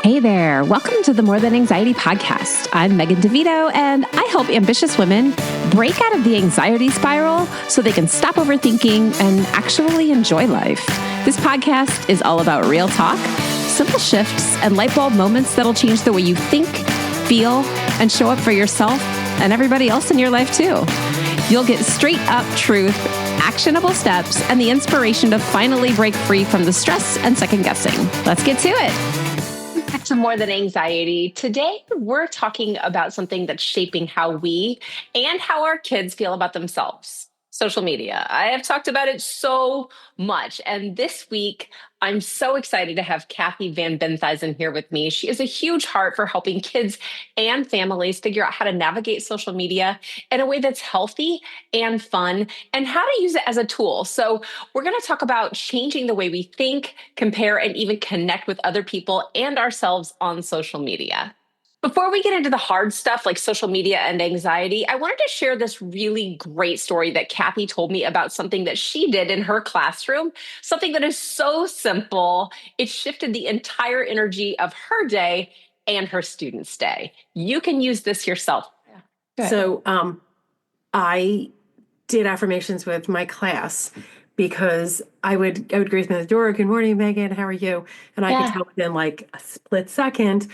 Hey there. Welcome to the More Than Anxiety podcast. I'm Megan DeVito, and I help ambitious women break out of the anxiety spiral so they can stop overthinking and actually enjoy life. This podcast is all about real talk, simple shifts, and light bulb moments that'll change the way you think, feel, and show up for yourself and everybody else in your life too. You'll get straight up truth, actionable steps, and the inspiration to finally break free from the stress and second guessing. Let's get to it. Back to More Than Anxiety. Today, we're talking about something that's shaping how we and how our kids feel about themselves. Social media. I have talked about it so much. And this week, I'm so excited to have Kathy Van Benthuysen here with me. She has a huge heart for helping kids and families figure out how to navigate social media in a way that's healthy and fun and how to use it as a tool. So we're going to talk about changing the way we think, compare, and even connect with other people and ourselves on social media. Before we get into the hard stuff like social media and anxiety, I wanted to share this really great story that Kathy told me about something that she did in her classroom, something that is so simple. It shifted the entire energy of her day and her students' day. You can use this yourself. So I did affirmations with my class because I would greet them at the door. Good morning, Megan. How are you? And I could tell within like a split second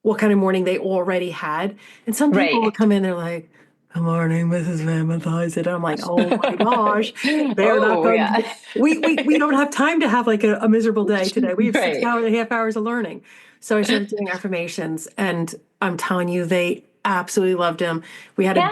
what kind of morning they already had. And some people would come in, they're like, "Good morning, Mrs. Van Benthuysen." And I'm like, "Oh my gosh, they're not going. We don't have time to have like a miserable day today. We have 6.5 hours of learning." So I started doing affirmations, and I'm telling you, they absolutely loved them. We had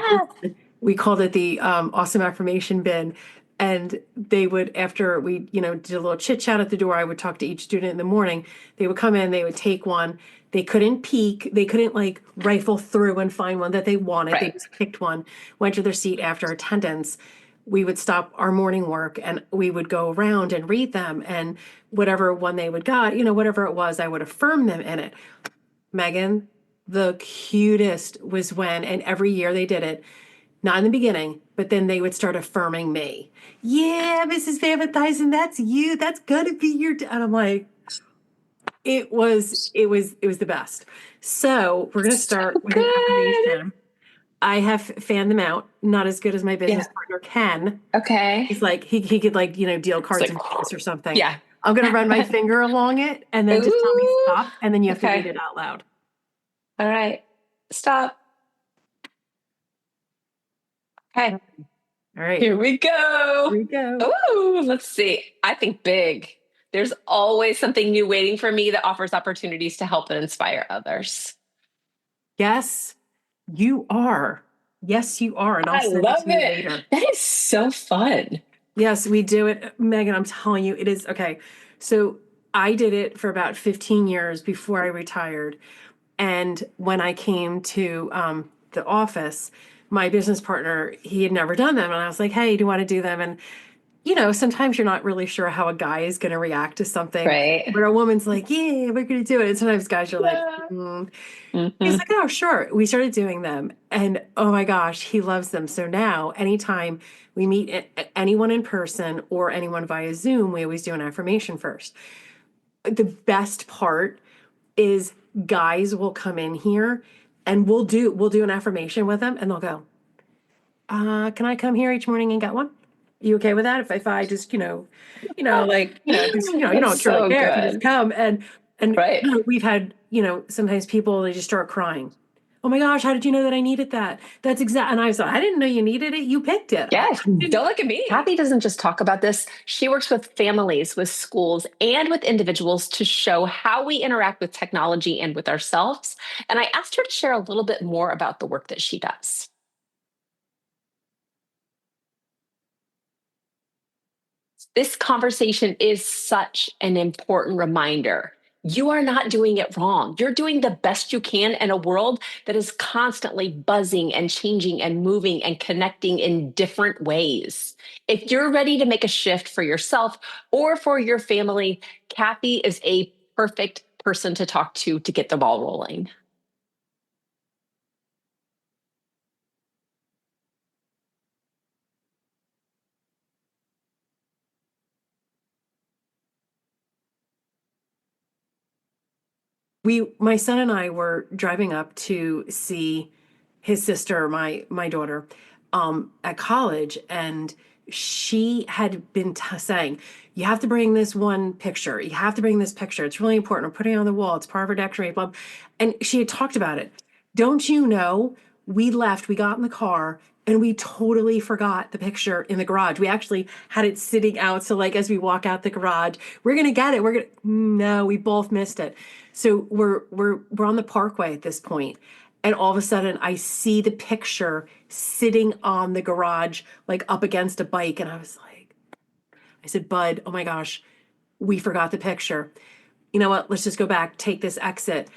we called it the awesome affirmation bin. And they would, after we, did a little chit chat at the door, I would talk to each student in the morning. They would come in, they would take one. They couldn't peek. They couldn't like rifle through and find one that they wanted. They just picked one, went to their seat after attendance. We would stop our morning work and we would go around and read them. And whatever one they would got, whatever it was, I would affirm them in it. Megan, the cutest was when, and every year they did it, not in the beginning, but then they would start affirming me. "Yeah, Mrs. Van Benthuysen, that's you. That's gonna be your." And I'm like, it was the best. So we're gonna start with an affirmation. I have fanned them out. Not as good as my business partner Ken. Okay. He's like he could like deal cards and Vegas or something. Yeah. I'm gonna run my finger along it and then just tell me stop, and then you have to read it out loud. All right. Stop. Okay. All right. Here we go. Here we go. Oh, let's see. I think big. There's always something new waiting for me that offers opportunities to help and inspire others. Yes, you are. Yes, you are. And I'll I send it love to you it. later. That is so fun. Yes, we do it. Megan, I'm telling you, it is okay. So I did it for about 15 years before I retired. And when I came to the office, my business partner, he had never done them. And I was like, "Hey, do you want to do them?" And sometimes you're not really sure how a guy is going to react to something. Right. But a woman's like, "Yeah, we're going to do it." And sometimes guys are like, He's like, "Oh, sure." We started doing them. And oh my gosh, he loves them. So now, anytime we meet anyone in person or anyone via Zoom, we always do an affirmation first. The best part is guys will come in here and we'll do an affirmation with them and they'll go, "Can I come here each morning and get one? You okay with that? If I just, you don't truly care if you just come." And we've had, sometimes people, they just start crying. "Oh my gosh, how did you know that I needed that?" That's exact. And I was like, "I didn't know you needed it. You picked it." Yeah, don't look at me. Kathy doesn't just talk about this. She works with families, with schools, and with individuals to show how we interact with technology and with ourselves. And I asked her to share a little bit more about the work that she does. This conversation is such an important reminder. You are not doing it wrong. You're doing the best you can in a world that is constantly buzzing and changing and moving and connecting in different ways. If you're ready to make a shift for yourself or for your family, Kathy is a perfect person to talk to get the ball rolling. my son and I were driving up to see his sister, my daughter, at college, and she had been saying, "You have to bring this one picture. You have to bring this picture. It's really important. We're putting it on the wall. It's part of our decoration, blah." And she had talked about it. Don't you know? We left. We got in the car. And we totally forgot the picture in the garage. We actually had it sitting out. So like as we walk out the garage, we're gonna get it. No, we both missed it. So we're on the parkway at this point, and all of a sudden I see the picture sitting on the garage, like up against a bike, and I said, Bud, oh my gosh, we forgot the picture. You know what? Let's just go back, take this exit.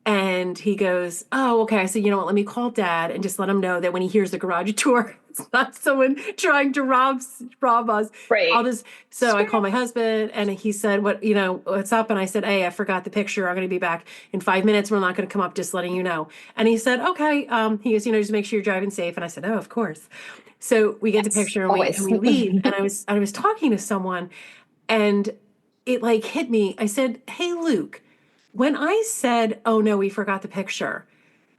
And he goes, oh, okay. I said, you know what? Let me call Dad and just let him know that when he hears the garage door, it's not someone trying to rob us. Right. So I call my husband and he said, what's up? And I said, hey, I forgot the picture. I'm going to be back in 5 minutes. We're not going to come up, just letting you know. And he said, okay. He goes, just make sure you're driving safe. And I said, oh, of course. So we get the picture and we leave. And I was talking to someone and it like hit me. I said, hey, Luke, when I said, oh no, we forgot the picture,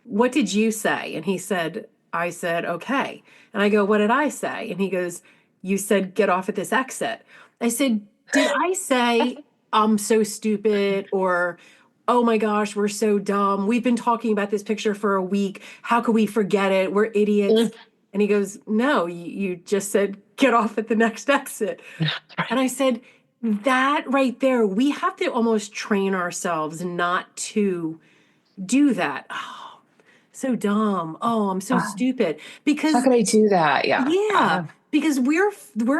what did you say? And he said, I said, okay. And I go, what did I say? And he goes, you said, get off at this exit. I said, did I say, I'm so stupid? Or, oh my gosh, we're so dumb. We've been talking about this picture for a week. How could we forget it? We're idiots. And he goes, no, you just said, get off at the next exit. And I said, that right there, we have to almost train ourselves not to do that. Oh, so dumb. Oh, I'm so stupid. Because how could I do that? Yeah. Because we're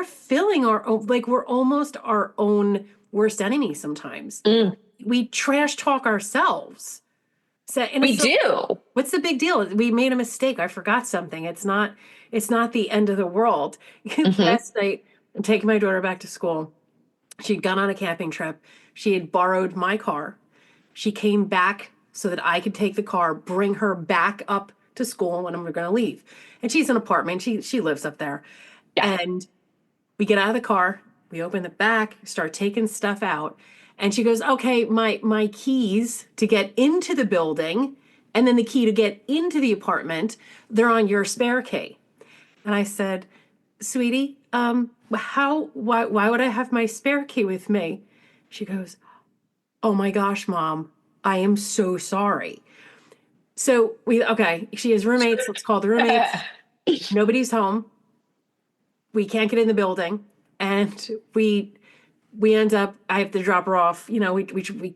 filling we're almost our own worst enemy sometimes. We trash talk ourselves. So, and we do. What's the big deal? We made a mistake. I forgot something. It's not the end of the world. Last night, I'm taking my daughter back to school. She'd gone on a camping trip. She had borrowed my car. She came back so that I could take the car, bring her back up to school when I'm going to leave. And she's in an apartment. She lives up there. Yeah. And we get out of the car. We open the back, start taking stuff out. And she goes, okay, my keys to get into the building and then the key to get into the apartment, they're on your spare key. And I said, sweetie, why would I have my spare key with me? She goes, oh my gosh, Mom, I am so sorry. So she has roommates. Let's call the roommates. Nobody's home. We can't get in the building. And we end up, I have to drop her off. We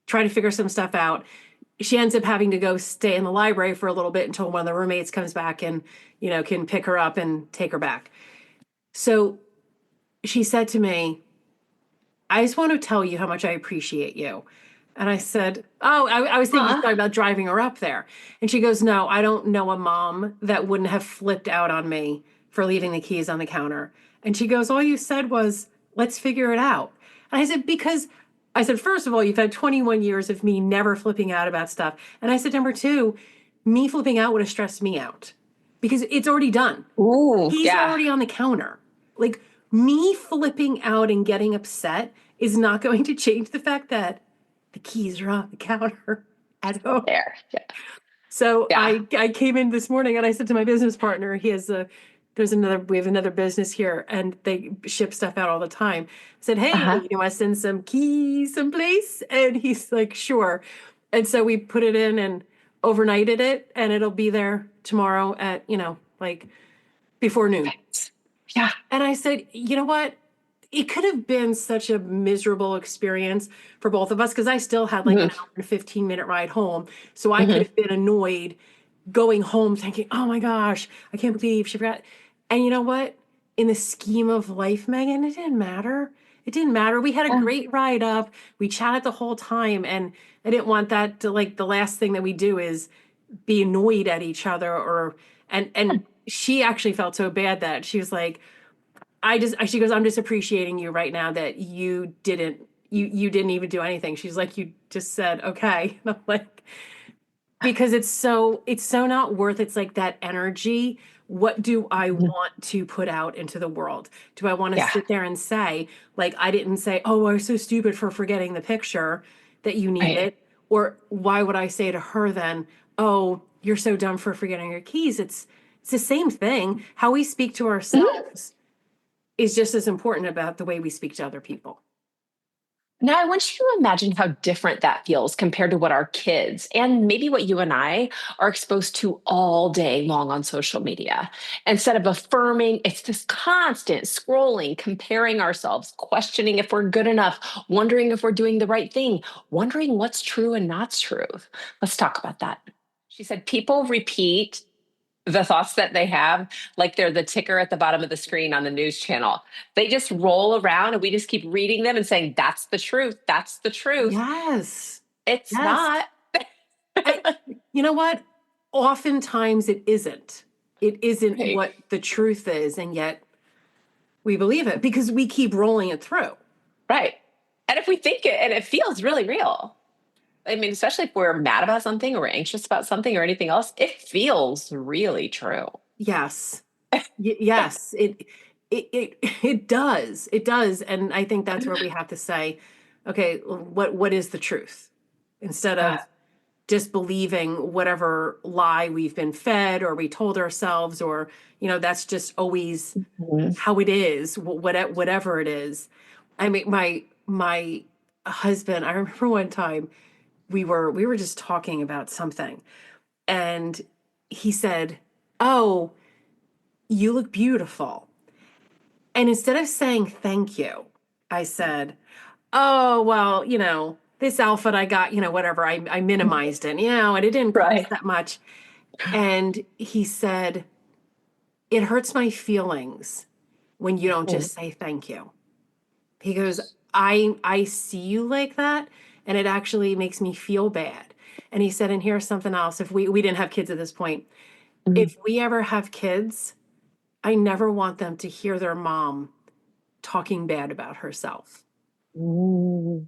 try to figure some stuff out. She ends up having to go stay in the library for a little bit until one of the roommates comes back and, can pick her up and take her back. So she said to me, I just want to tell you how much I appreciate you. And I said, oh, I was thinking sorry about driving her up there. And she goes, no, I don't know a mom that wouldn't have flipped out on me for leaving the keys on the counter. And she goes, all you said was, let's figure it out. And I said, first of all, you've had 21 years of me never flipping out about stuff. And I said, number two, me flipping out would have stressed me out because it's already done. Ooh, He's already on the counter. Like me flipping out and getting upset is not going to change the fact that the keys are on the counter at home. There. Yeah. So I came in this morning and I said to my business partner, we have another business here and they ship stuff out all the time. I said, hey, you want to send some keys someplace? And he's like, sure. And so we put it in and overnighted it and it'll be there tomorrow at, before noon. Yeah. And I said, you know what? It could have been such a miserable experience for both of us because I still had an hour and 15-minute ride home. So I could have been annoyed going home thinking, oh my gosh, I can't believe she forgot. And you know what? In the scheme of life, Megan, it didn't matter. It didn't matter. We had a great ride up. We chatted the whole time. And I didn't want that to the last thing that we do is be annoyed at each other and she actually felt so bad that she was like, she goes, I'm just appreciating you right now that you didn't even do anything. She's like, you just said, okay. And I'm like, because it's so not worth, it's like that energy. What do I want to put out into the world? Do I want to sit there and say, I didn't say, oh, I was so stupid for forgetting the picture that you needed? Or why would I say to her then, oh, you're so dumb for forgetting your keys? It's the same thing. How we speak to Mhm. ourselves is just as important about the way we speak to other people. Now, I want you to imagine how different that feels compared to what our kids and maybe what you and I are exposed to all day long on social media. Instead of affirming, it's this constant scrolling, comparing ourselves, questioning if we're good enough, wondering if we're doing the right thing, wondering what's true and not true. Let's talk about that. She said, people repeat the thoughts that they have like they're the ticker at the bottom of the screen on the news channel. They just roll around and we just keep reading them and saying, that's the truth. That's the truth. Yes. It's Yes. not. I, you know what? Oftentimes it isn't. It isn't Right. what the truth is, and yet we believe it because we keep rolling it through. Right. And if we think it and it feels really real, I mean, especially if we're mad about something or we're anxious about something or anything else, it feels really true. Yes. Yes. It does. It does. And I think that's where we have to say, okay, what is the truth? Instead Yeah. of just believing whatever lie we've been fed or we told ourselves, or, that's just always Mhm. how it is, whatever it is. I mean, my husband, I remember one time we were just talking about something, and he said, "Oh, you look beautiful." And instead of saying thank you, I said, "Oh, well, this outfit I got, whatever." I minimized it, and it didn't cost Right. that much. And he said, "It hurts my feelings when you don't Mhm. just say thank you." He goes, I see you like that, and it actually makes me feel bad. And he said, and here's something else. If we didn't have kids at this point, Mhm. if we ever have kids, I never want them to hear their mom talking bad about herself. Mm.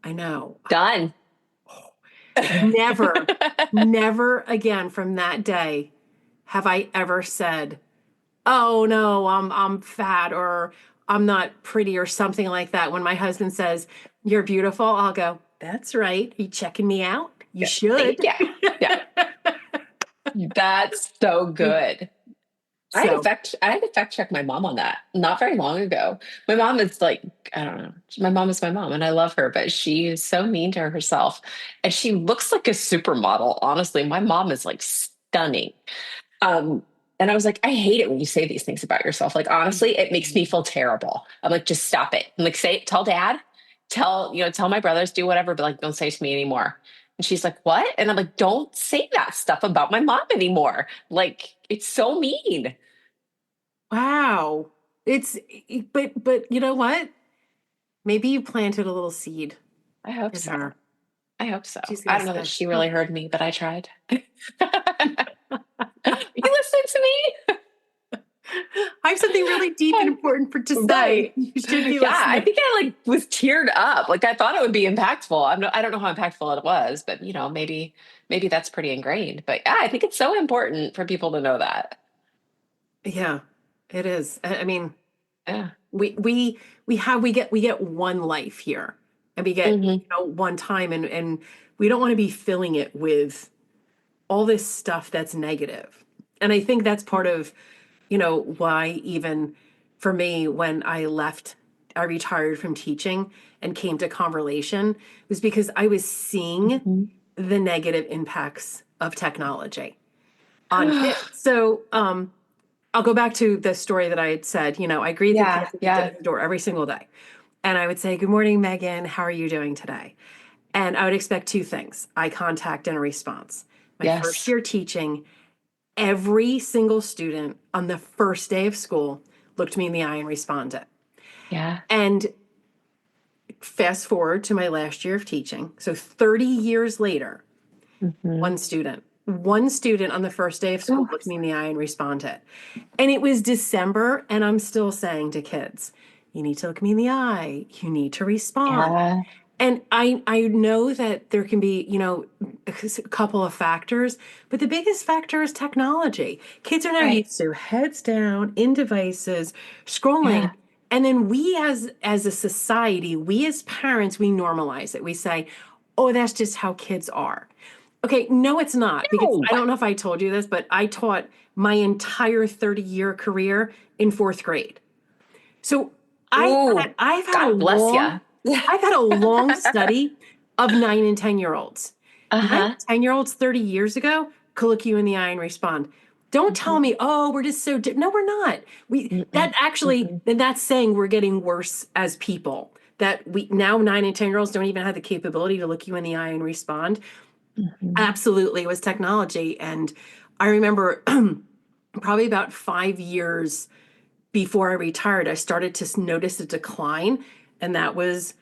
I know. Done. Never, never again from that day have I ever said, "Oh no, I'm fat," or "I'm not pretty," or something like that. When my husband says, "You're beautiful," I'll go, "That's right. Are you checking me out? You Yeah. should." Thank you. Yeah. That's so good. So, I had to fact check my mom on that not very long ago. My mom is like, I don't know. My mom is my mom and I love her, but she is so mean to herself. And she looks like a supermodel. Honestly, my mom is like stunning. Um, and I was like, I hate it when you say these things about yourself. Like, honestly, it makes me feel terrible. I'm like, just stop it. I'm like, tell dad, tell my brothers, do whatever, but like, don't say it to me anymore. And she's like, what? And I'm like, don't say that stuff about my mom anymore. Like, it's so mean. wow. It's but you know what? Maybe you planted a little seed I hope in so. her. I hope so. She's I gonna don't know that say, she "Oh, really heard me, but I tried. You listening to me? I have something really deep and important to say. Right. You should be Yeah, I listening." think I like was teared up. Like I thought it would be impactful. I don't know how impactful it was, but maybe that's pretty ingrained. But yeah, I think it's so important for people to know that. Yeah, it is. I mean, Yeah. we get one life here, and we get Hmm. one time, and we don't want to be filling it with all this stuff that's negative. And I think that's part of why, even for me, when I retired from teaching and came to conversation, was because I was seeing Hmm. the negative impacts of technology on kids. So I'll go back to the story that I had said. I greet the Yeah, kids yeah, at the door every single day. And I would say, "Good morning, Megan. How are you doing today?" And I would expect two things: eye contact and a response. My first yes, year teaching, every single student on the first day of school looked me in the eye and responded. yeah. And fast forward to my last year of teaching. So 30 years later, Hmm. one student on the first day of school Oh, looked me in the eye and responded. And it was December, and I'm still saying to kids, "You need to look me in the eye. You need to respond." yeah, And I know that there can be, a couple of factors, but the biggest factor is technology. Kids are now right. used to heads down in devices, scrolling. Yeah, And then we as a society, we as parents, we normalize it. We say, oh, that's just how kids are. Okay, no, it's not, because No. I don't know if I told you this, but I taught my entire 30-year career in fourth grade. So Ooh, I've had a God bless long, you. I've had a long study of 9 and 10-year-olds. 9 and 10-year-olds 30 years ago could look you in the eye and respond. Don't tell me, oh, we're just so no, we're not. That actually, then that's saying we're getting worse as people. That we now 9 and 10-year-olds don't even have the capability to look you in the eye and respond. Absolutely, it was technology. And I remember probably about 5 years before I retired, I started to notice a decline. And that was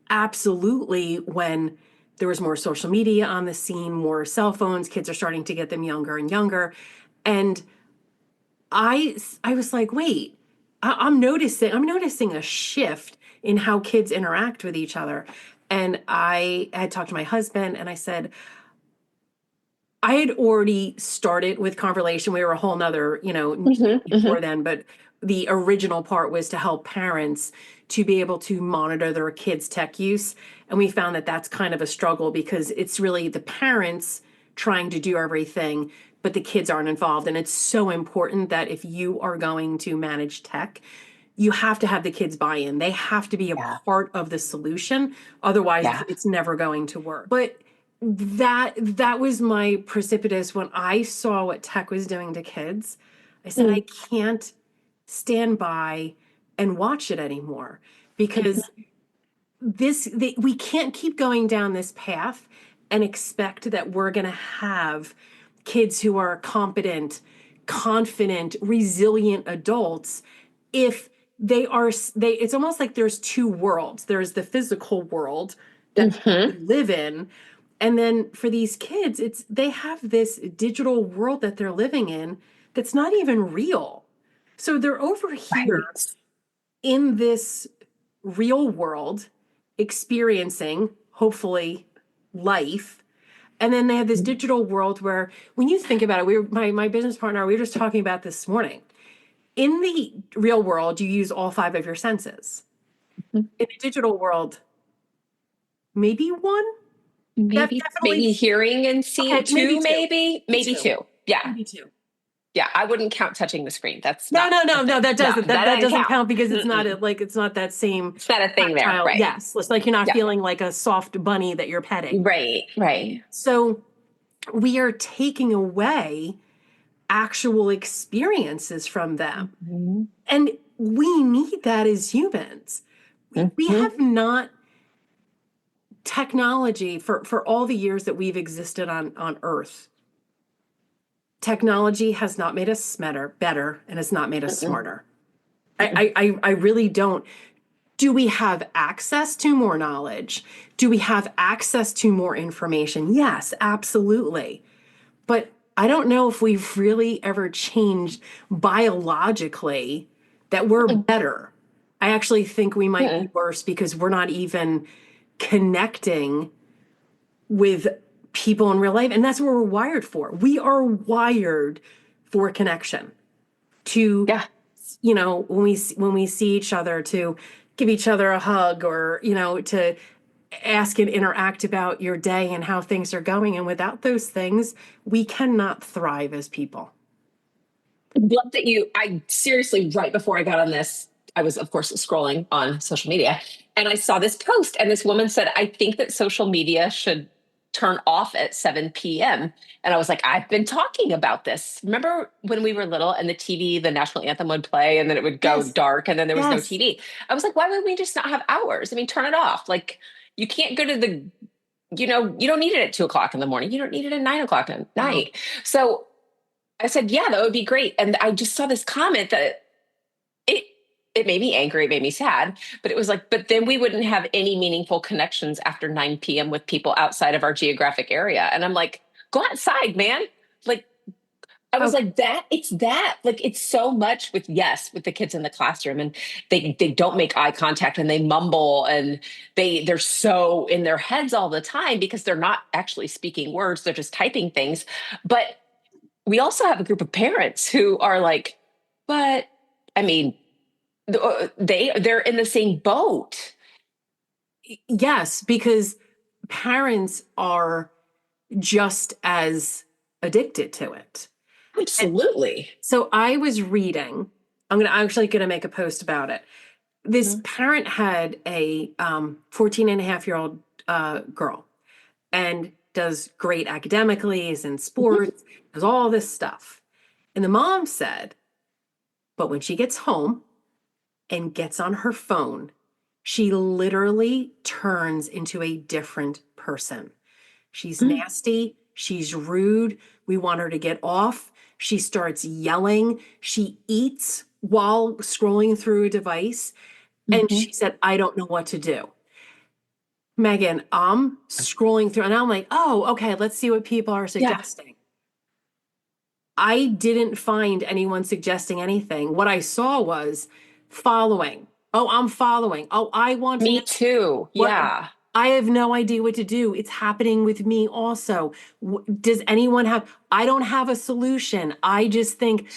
absolutely when there was more social media on the scene, more cell phones. Kids are starting to get them younger and younger. And I was like, wait, I'm noticing a shift in how kids interact with each other. And I had talked to my husband and I said, I had already started with conversation. We were a whole nother, before then, but the original part was to help parents to be able to monitor their kids' tech use. And we found that that's kind of a struggle because it's really the parents trying to do everything, but the kids aren't involved. And it's so important that if you are going to manage tech, you have to have the kids buy in. They have to be a part of the solution. Otherwise, it's never going to work. But that was my precipitous when I saw what tech was doing to kids. I said, I can't stand by and watch it anymore because we can't keep going down this path and expect that we're going to have kids who are competent, confident, resilient adults if it's almost like there's two worlds. There's the physical world that we live in, and then for these kids, they have this digital world that they're living in that's not even real. So they're over here in this real world experiencing, hopefully, life. And then they have this digital world where when you think about it, my business partner, we were just talking about this morning. In the real world, you use all five of your senses. In the digital world, maybe one? Maybe hearing and seeing, Okay, maybe two, two. maybe two. Yeah. Maybe two. Yeah. I wouldn't count touching the screen. That's No, not no, a no, no, thing. that doesn't that doesn't count because it's not Mm-mm. it's not that same It's not a thing there. tactile. Right. Yes, it's like you're not Yeah. feeling like a soft bunny that you're petting. Right. So we are taking away actual experiences from them. And we need that as humans. We have not technology for all the years that we've existed on Earth. Technology has not made us better, and has not made us smarter. I really don't. Do we have access to more knowledge? Do we have access to more information? Yes, absolutely. But I don't know if we've really ever changed biologically that we're better. I actually think we might be worse because we're not even connecting with people in real life. And that's what we're wired for. We are wired for connection to, when we see each other, to give each other a hug, or, to ask and interact about your day and how things are going. And without those things, we cannot thrive as people. Love that I seriously, right before I got on this, I was, of course, scrolling on social media and I saw this post, and this woman said, I think that social media should turn off at 7 p.m. And I was like, I've been talking about this. Remember when we were little and the TV, the national anthem would play and then it would go dark and then there was no TV? I was like, why would we just not have hours? I mean, turn it off. Like, you can't go to you don't need it at 2 o'clock in the morning. You don't need it at 9 o'clock at night. So I said, yeah, that would be great. And I just saw this comment that it made me angry, it made me sad, but it was like, but then we wouldn't have any meaningful connections after 9 p.m. with people outside of our geographic area. And I'm like, go outside, man. Like, I was like, it's so much with the kids in the classroom, and they don't make eye contact and they mumble, and they're so in their heads all the time because they're not actually speaking words. They're just typing things. But we also have a group of parents who are like, but I mean, they're in the same boat. Yes, because parents are just as addicted to it. Absolutely. So I was reading, I'm actually going to make a post about it. This parent had a 14 and a half year old girl and does great academically, is in Mhm. sports, does all this stuff. And the mom said, but when she gets home and gets on her phone, she literally turns into a different person. She's Mhm. nasty. She's rude. We want her to get off. She starts yelling. She eats while scrolling through a device. And Mhm. she said, I don't know what to do. Megan, I'm scrolling through and I'm like, oh, okay, let's see what people are Yeah. suggesting. I didn't find anyone suggesting anything. What I saw was following. Oh, I'm following. Oh, I want to know Me too. what. Yeah. I have no idea what to do. It's happening with me also. Does anyone have? I don't have a solution. I just think,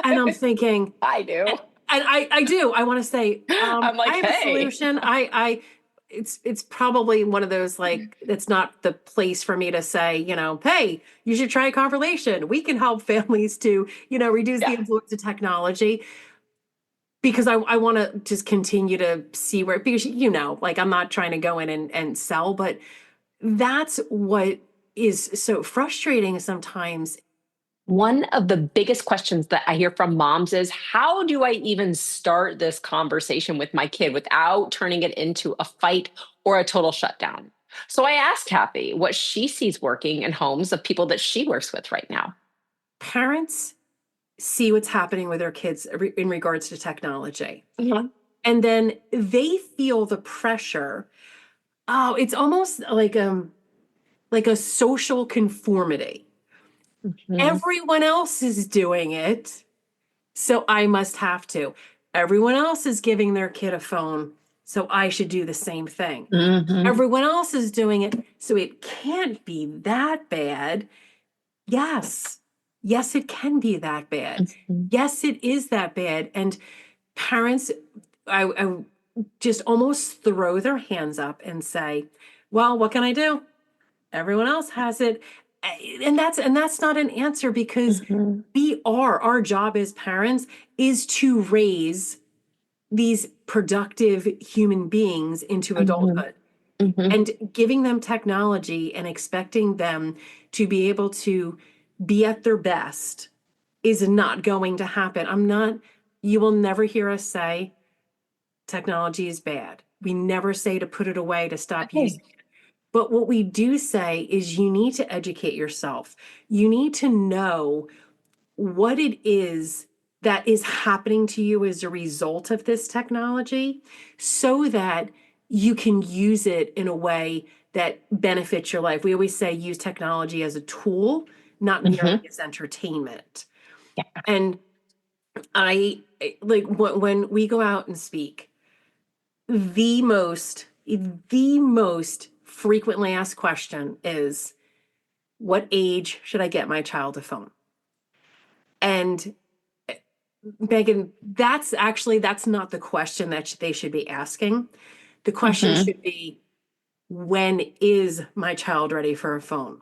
and I'm thinking, I do. and I do. I want to say, I'm I like, have a hey. solution. It's probably one of those like it's not the place for me to say, hey, you should try a conversation. We can help families to, reduce the Yeah. influence of technology because I want to just continue to see where because like I'm not trying to go in and sell, but that's what is so frustrating sometimes. One of the biggest questions that I hear from moms is how do I even start this conversation with my kid without turning it into a fight or a total shutdown? So I asked Kathy what she sees working in homes of people that she works with right now. Parents see what's happening with their kids in regards to technology. Mhm. And then they feel the pressure. Oh, it's almost like a social conformity. Mhm. Everyone else is doing it, so I must have to. Everyone else is giving their kid a phone, so I should do the same thing. Mhm. Everyone else is doing it, so it can't be that bad. Yes. Yes, it can be that bad. Mhm. Yes, it is that bad. And parents, I just almost throw their hands up and say, well, what can I do? Everyone else has it. And that's not an answer because Mhm. our job as parents is to raise these productive human beings into Mhm. adulthood. Mhm. And giving them technology and expecting them to be able to be at their best is not going to happen. You will never hear us say technology is bad. We never say to put it away, to stop Okay. using it. But what we do say is you need to educate yourself. You need to know what it is that is happening to you as a result of this technology so that you can use it in a way that benefits your life. We always say use technology as a tool, not merely Mhm. as entertainment. Yeah. And I like when we go out and speak, the most frequently asked question is what age should I get my child a phone? And Megan, that's not the question that they should be asking. The question Mhm. should be, when is my child ready for a phone?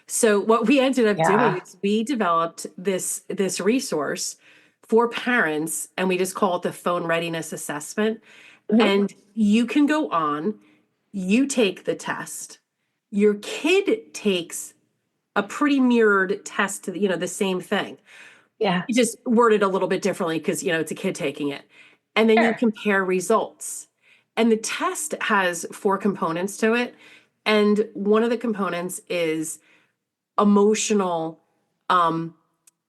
So what we ended up doing Yeah. is we developed this resource for parents, and we just call it the phone readiness assessment. Mhm. And you can go on, you take the test, your kid takes a pretty mirrored test to the same thing. Yeah. You just word it a little bit differently because it's a kid taking it. And then you Sure. compare results. And the test has four components to it. And one of the components is emotional um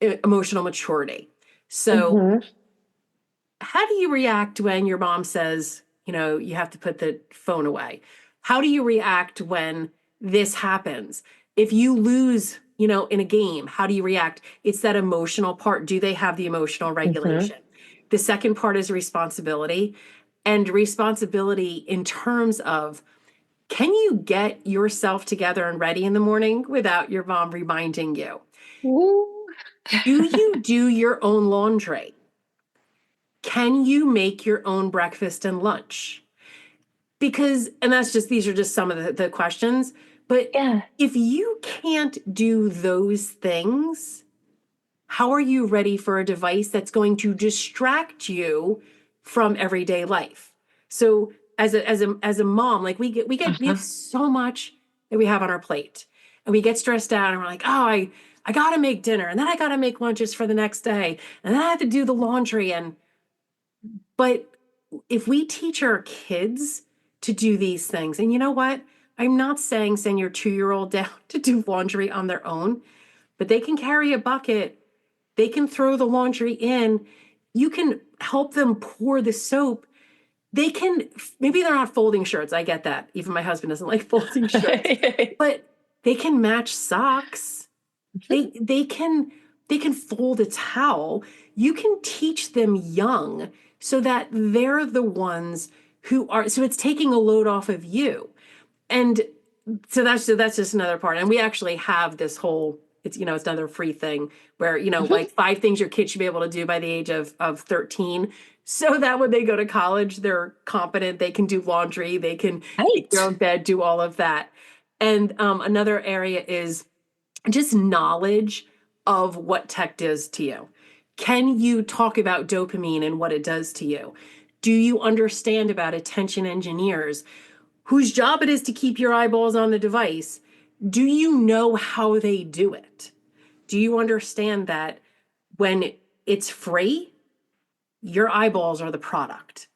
emotional maturity. So Mhm. how do you react when your mom says, you have to put the phone away? How do you react when this happens? If you lose, in a game, how do you react? It's that emotional part. Do they have the emotional Mhm. regulation? The second part is responsibility. And responsibility in terms of can you get yourself together and ready in the morning without your mom reminding you? Ooh. Do you do your own laundry? Can you make your own breakfast and lunch? because, and these are just some of the questions, but Yeah. if you can't do those things, how are you ready for a device that's going to distract you from everyday life? So as a mom, like we have so much that we have on our plate, and we get stressed out and we're like, oh, I gotta make dinner, and then I gotta make lunches for the next day, and then I have to do the laundry. But if we teach our kids to do these things, and you know what? I'm not saying send your 2-year-old down to do laundry on their own, but they can carry a bucket. They can throw the laundry in. You can help them pour the soap. They can, maybe they're not folding shirts. I get that. Even my husband doesn't like folding shirts, but they can match socks. They can fold a towel. You can teach them young so that they're the ones who are, so it's taking a load off of you. And so that's just another part. And we actually have this whole, it's another free thing where, like 5 things your kid should be able to do by the age of 13. So that when they go to college, they're competent, they can do laundry, they can make their own bed, do all of that. And another area is just knowledge of what tech does to you. Can you talk about dopamine and what it does to you? Do you understand about attention engineers whose job it is to keep your eyeballs on the device? Do you know how they do it? Do you understand that when it's free, your eyeballs are the product?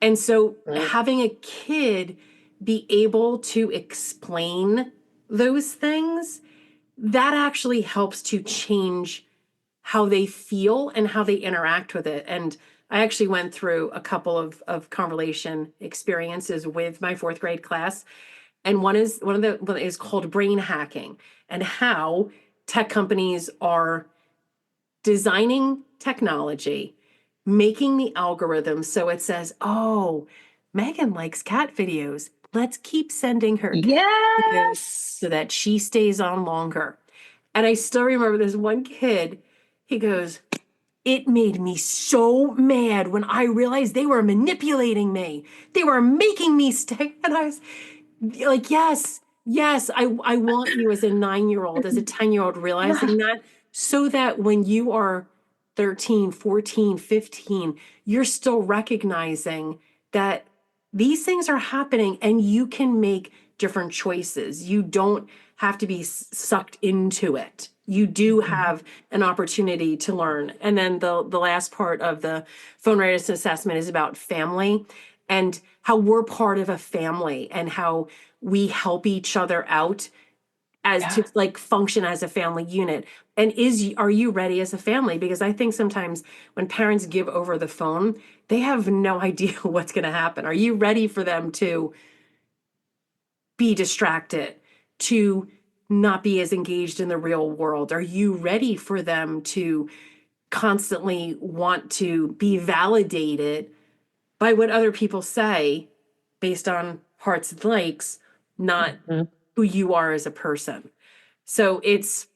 And so having a kid be able to explain those things, that actually helps to change how they feel and how they interact with it. And I actually went through a couple of conversation experiences with my 4th grade class. And one is called brain hacking, and how tech companies are designing technology, making the algorithm so it says, oh, Megan likes cat videos. Let's keep sending her cat videos so that she stays on longer. And I still remember this one kid, he goes, it made me so mad when I realized they were manipulating me. They were making me stay. And I was like, yes, I want you as a 9-year-old, as a 10-year-old, realizing that, so that when you are 13, 14, 15, you're still recognizing that these things are happening and you can make different choices. You don't have to be sucked into it. You do have an opportunity to learn. And then the last part of the phone readiness assessment is about family and how we're part of a family and how we help each other out as to like function as a family unit. And are you ready as a family? Because I think sometimes when parents give over the phone, they have no idea what's going to happen. Are you ready for them to be distracted, to not be as engaged in the real world? Are you ready for them to constantly want to be validated by what other people say based on hearts and likes, not who you are as a person? So it's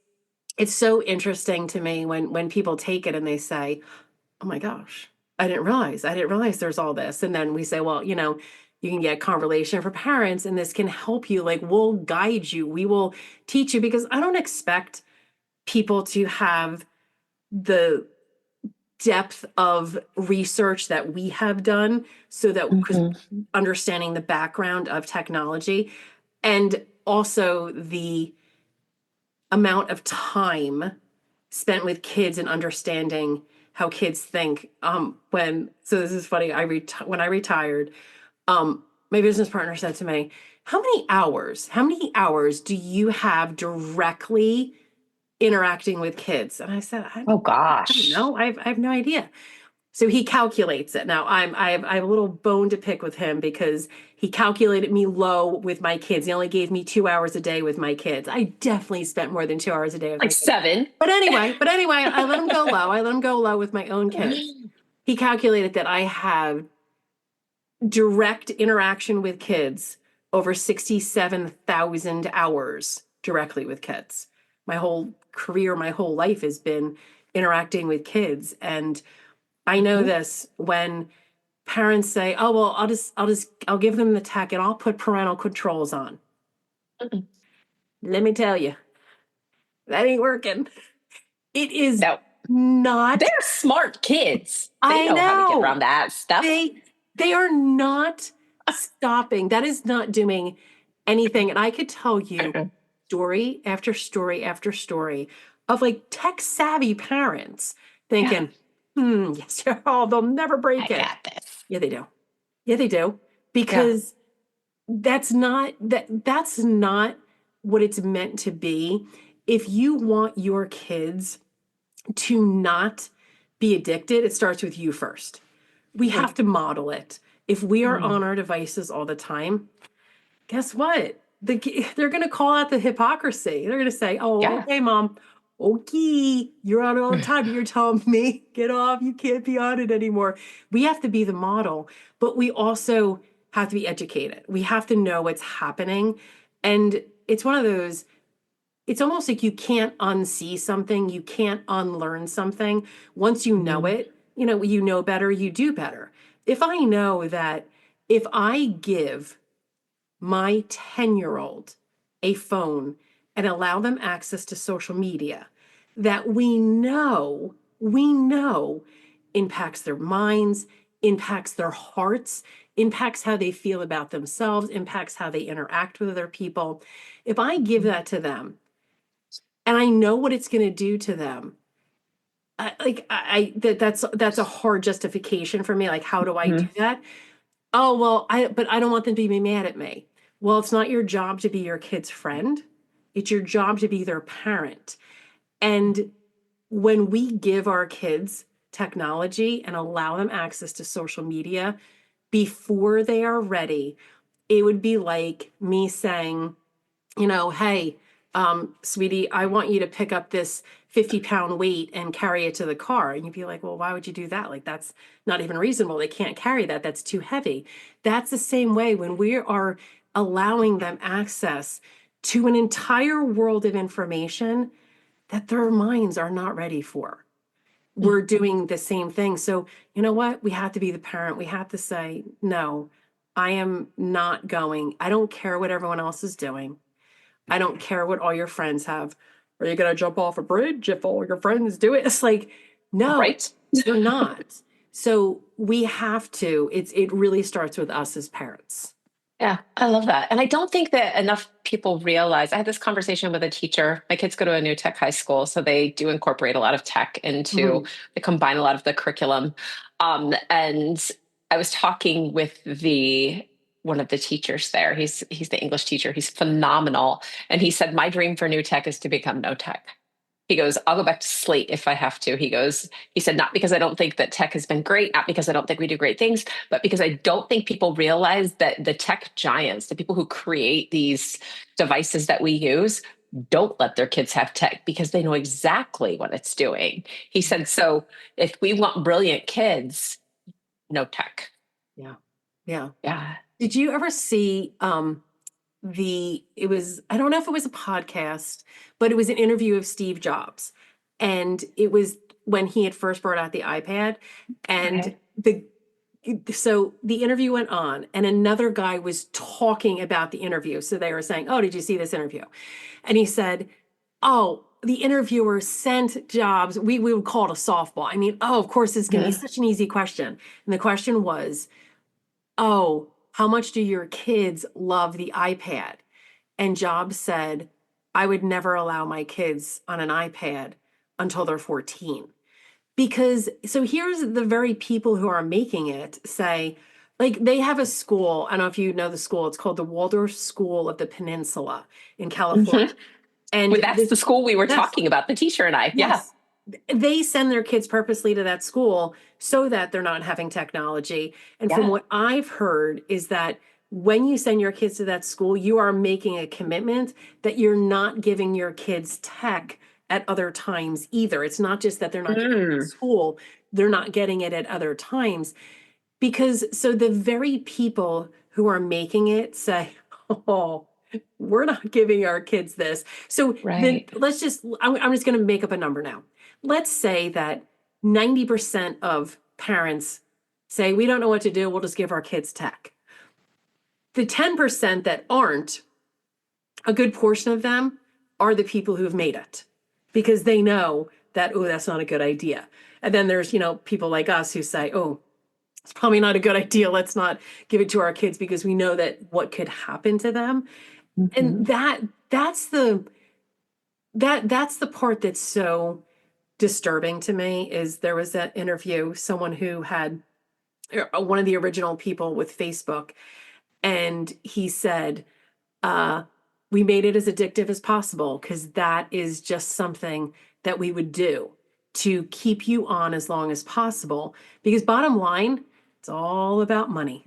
so interesting to me when people take it and they say, oh my gosh, I didn't realize there's all this. And then we say, well, you can get conversation for parents and this can help you. Like, we'll guide you. We will teach you, because I don't expect people to have the depth of research that we have done, so that because understanding the background of technology, and also the amount of time spent with kids and understanding how kids think. So this is funny. When I retired, my business partner said to me, how many hours do you have directly interacting with kids? And I said, Oh I don't gosh. know. I have no idea. So he calculates it. Now I have a little bone to pick with him, because he calculated me low with my kids. He only gave me 2 hours a day with my kids. I definitely spent more than 2 hours a day with my Like kids. 7. But anyway, I let him go low. I let him go low with my own kids. He calculated that I have direct interaction with kids over 67,000 hours directly with kids. My whole career, my whole life has been interacting with kids. And I know this, when parents say, oh, well, I'll give them the tech and I'll put parental controls on. Mm-mm. Let me tell you, that ain't working. It is No, not. they're smart kids. They I know how to get know. around that stuff. They are not stopping. That is not doing anything. And I could tell you Uh-uh. story after story after story of like tech savvy parents Yeah, thinking, yes, oh, they'll never I break it. got this. Yeah, they do. Yeah, they do. Yeah. Because that's not what it's meant to be. If you want your kids to not be addicted, it starts with you first. We have to model it. If we are Mm-hmm. on our devices all the time, guess what? They're going to call out the hypocrisy. They're going to say, oh, Yeah. okay, mom. Okay, you're on it all the time. You're telling me, get off. You can't be on it anymore. We have to be the model, but we also have to be educated. We have to know what's happening. And it's one of those, it's almost like you can't unsee something, you can't unlearn something. Once you know Mm-hmm. it, you know better, you do better. If I know that if I give my 10-year-old a phone and allow them access to social media that we know impacts their minds, impacts their hearts, impacts how they feel about themselves, impacts how they interact with other people. If I give that to them and I know what it's going to do to them, that's a hard justification for me. Like, how do I do that? Oh, well, but I don't want them to be mad at me. Well, it's not your job to be your kid's friend. It's your job to be their parent. And when we give our kids technology and allow them access to social media before they are ready, it would be like me saying, hey, sweetie, I want you to pick up this 50-pound weight and carry it to the car. And you'd be like, well, why would you do that? Like, that's not even reasonable. They can't carry that. That's too heavy. That's the same way when we are allowing them access to an entire world of information that their minds are not ready for. We're doing the same thing. So, you know what? We have to be the parent. We have to say, no, I am not going. I don't care what everyone else is doing. I don't care what all your friends have. Are you going to jump off a bridge if all your friends do it? It's like, no, Right. you're not. So we have to, it really starts with us as parents. Yeah, I love that. And I don't think that enough people realize. I had this conversation with a teacher. My kids go to a new tech high school, so they do incorporate a lot of tech into, Mhm. they combine a lot of the curriculum. And I was talking with the one of the teachers there. He's the English teacher. He's phenomenal. And he said, my dream for new tech is to become no tech. He goes, I'll go back to slate if I have to. He said, not because I don't think that tech has been great, not because I don't think we do great things, but because I don't think people realize that the tech giants, the people who create these devices that we use, don't let their kids have tech because they know exactly what it's doing. He said, so if we want brilliant kids, no tech. Yeah. Yeah. Yeah. Did you ever see it was, I don't know if it was a podcast, but it was an interview of Steve Jobs. And it was when he had first brought out the iPad. And Okay. so the interview went on and another guy was talking about the interview. So they were saying, oh, did you see this interview? And he said, oh, the interviewer sent Jobs, we would call it a softball. I mean, oh, of course, it's going to be such an easy question. And the question was, oh, how much do your kids love the iPad? And Jobs said, I would never allow my kids on an iPad until they're 14. Because, so here's the very people who are making it say, like, they have a school. I don't know if you know the school. It's called the Waldorf School of the Peninsula in California. Mm-hmm. And Well, that's the school we were yes, talking about, the teacher and I. Yeah. yes. They send their kids purposely to that school so that they're not having technology. And from Yeah. what I've heard is that when you send your kids to that school, you are making a commitment that you're not giving your kids tech at other times either. It's not just that they're not getting it at Mm. school, they're not getting it at other times. Because so the very people who are making it say, oh, we're not giving our kids this. So then Right. I'm just going to make up a number now. Let's say that 90% of parents say, we don't know what to do, we'll just give our kids tech. The 10% that aren't, a good portion of them are the people who've made it because they know that, oh, that's not a good idea. And then there's, people like us who say, oh, it's probably not a good idea. Let's not give it to our kids because we know that what could happen to them. And that's the part that's so disturbing to me. Is there was that interview, someone who had one of the original people with Facebook, and he said, we made it as addictive as possible because that is just something that we would do to keep you on as long as possible. Because bottom line, it's all about money.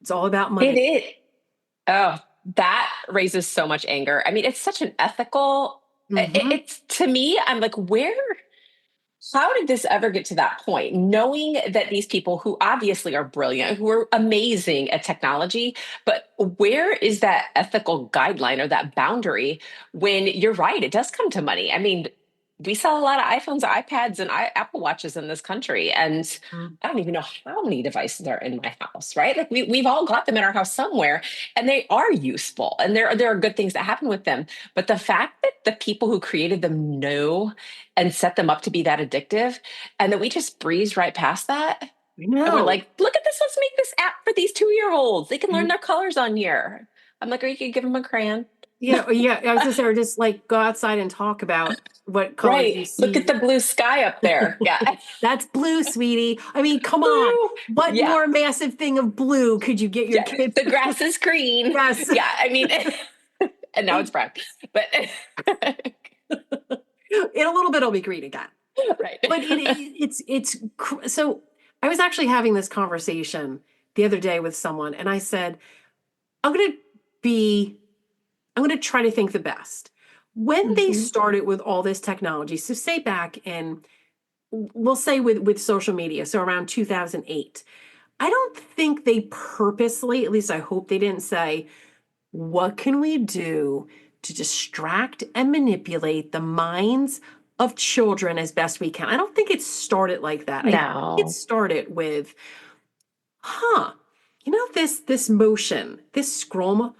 It's all about money. It is. Oh, that raises so much anger. I mean, it's such an ethical, it's to me, I'm like, how did this ever get to that point? Knowing that these people who obviously are brilliant, who are amazing at technology, but where is that ethical guideline or that boundary when you're right, it does come to money? I mean, we sell a lot of iPhones, iPads, and Apple Watches in this country. And I don't even know how many devices are in my house, right? Like we've all got them in our house somewhere, and they are useful. And there are good things that happen with them. But the fact that the people who created them know and set them up to be that addictive, and that we just breeze right past that. I know. And we're like, look at this, let's make this app for these 2-year-olds. They can learn their colors on here. I'm like, or you could give them a crayon. Yeah. I was just there, just like go outside and talk about what colors you see. Look at the blue sky up there. Yeah. That's blue, sweetie. I mean, come on. What more massive thing of blue could you get your kids? The grass is green. Yes. Yeah. I mean, and now it's brown. But in a little bit, it'll be green again. Right. But it's so I was actually having this conversation the other day with someone, and I said, I'm going to try to think the best. When they started with all this technology, so say back in, we'll say with social media, so around 2008, I don't think they purposely, at least I hope they didn't say, what can we do to distract and manipulate the minds of children as best we can? I don't think it started like that. No. I think it started with, this motion, this scroll,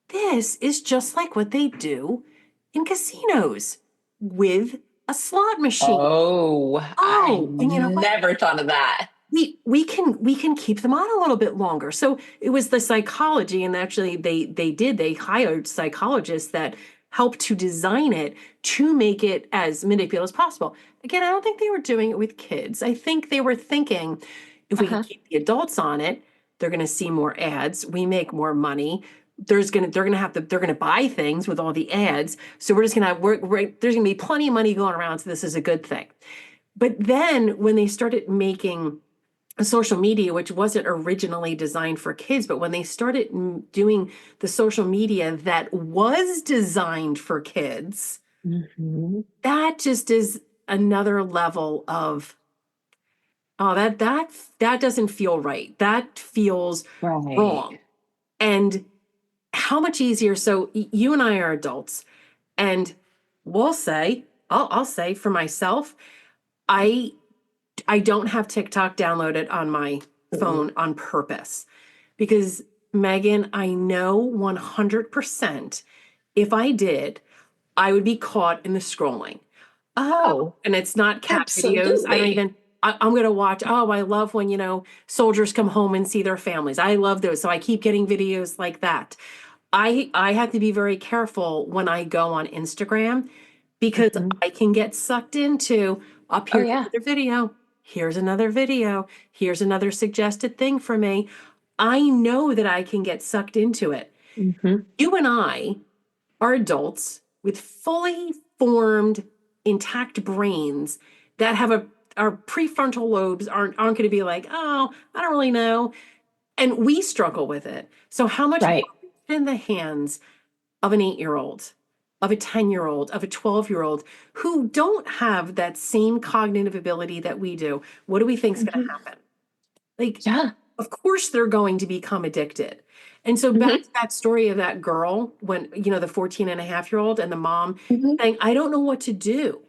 this is just like what they do in casinos with a slot machine. I never thought of that. We can keep them on a little bit longer. So it was the psychology, and actually they hired psychologists that helped to design it to make it as manipulative as possible. Again, I don't think they were doing it with kids. I think they were thinking, if we can keep the adults on it, they're going to see more ads. We make more money. They're going to buy things with all the ads. So we're just going to there's going to be plenty of money going around. So this is a good thing. But then when they started making social media, which wasn't originally designed for kids, but when they started doing the social media that was designed for kids, that just is another level of, that doesn't feel right. That feels wrong. And how much easier. So you and I are adults, and we'll say, I'll say for myself, I don't have TikTok downloaded on my phone on purpose because, Megan, I know 100% if I did, I would be caught in the scrolling. And it's not cat videos. I'm going to watch. I love when, soldiers come home and see their families. I love those. So I keep getting videos like that. I have to be very careful when I go on Instagram because I can get sucked into another video. Here's another video. Here's another suggested thing for me. I know that I can get sucked into it. You and I are adults with fully formed, intact brains that have our prefrontal lobes aren't going to be like, oh, I don't really know. And we struggle with it. So how much in the hands of an 8-year-old, of a 10-year-old, of a 12-year-old who don't have that same cognitive ability that we do? What do we think is going to happen? Of course they're going to become addicted. And so back to that story of that girl, when, the 14-and-a-half-year-old and the mom saying, I don't know what to do.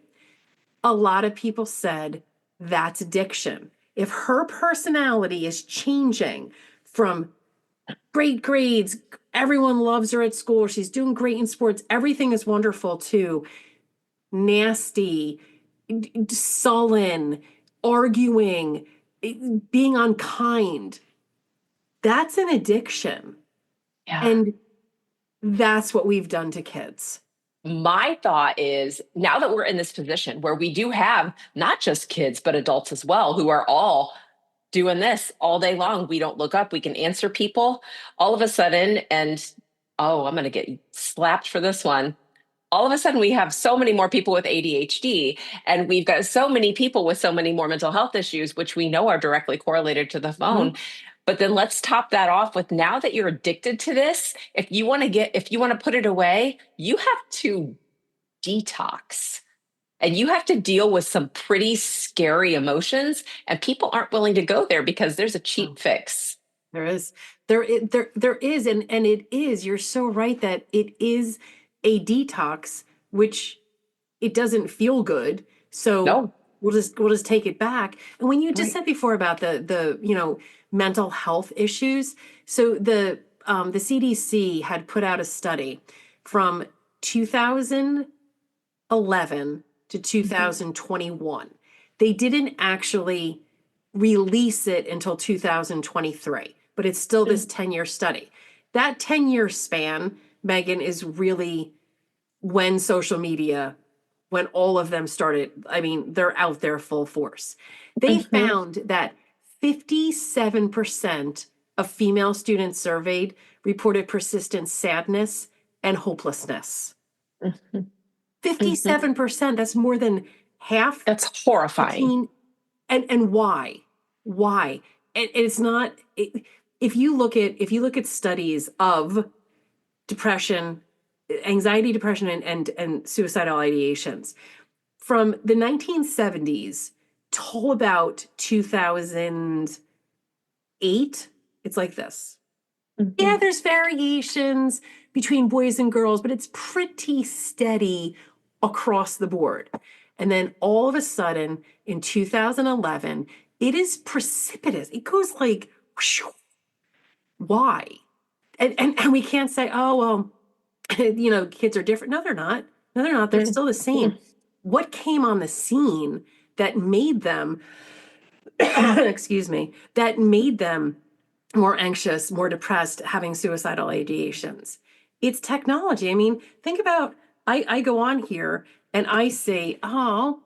A lot of people said that's addiction. If her personality is changing from great grades, everyone loves her at school, she's doing great in sports, everything is wonderful, to nasty, sullen, arguing, being unkind, that's an addiction. Yeah. And that's what we've done to kids. My thought is, now that we're in this position where we do have not just kids, but adults as well, who are all doing this all day long. We don't look up, we can answer people all of a sudden. And oh, I'm going to get slapped for this one. All of a sudden, we have so many more people with ADHD, and we've got so many people with so many more mental health issues, which we know are directly correlated to the phone. Mm-hmm. But then let's top that off with, now that you're addicted to this, if you want to put it away, you have to detox. And you have to deal with some pretty scary emotions, and people aren't willing to go there because there's a cheap fix. There is, there is, and it is. You're so right that it is a detox, which it doesn't feel good. So No. we'll just take it back. And when you just said before about the mental health issues, so the CDC had put out a study from 2011 to 2021. They didn't actually release it until 2023, but it's still this 10-year study. That 10-year span, Megan, is really when social media, when all of them started, I mean, they're out there full force. They found that 57% of female students surveyed reported persistent sadness and hopelessness. 57%, that's more than half. That's horrifying. And why? And it's not, if you look at studies of depression, anxiety, depression, and suicidal ideations from the 1970s till about 2008, it's like this. Yeah, there's variations between boys and girls, but it's pretty steady across the board. And then all of a sudden in 2011, it is precipitous. It goes like, whoosh, why? And we can't say, oh, well, kids are different. No, they're not. No, they're not. They're still the same. What came on the scene that made them, excuse me, that made them more anxious, more depressed, having suicidal ideations? It's technology. I mean, think about, I go on here and I say, oh,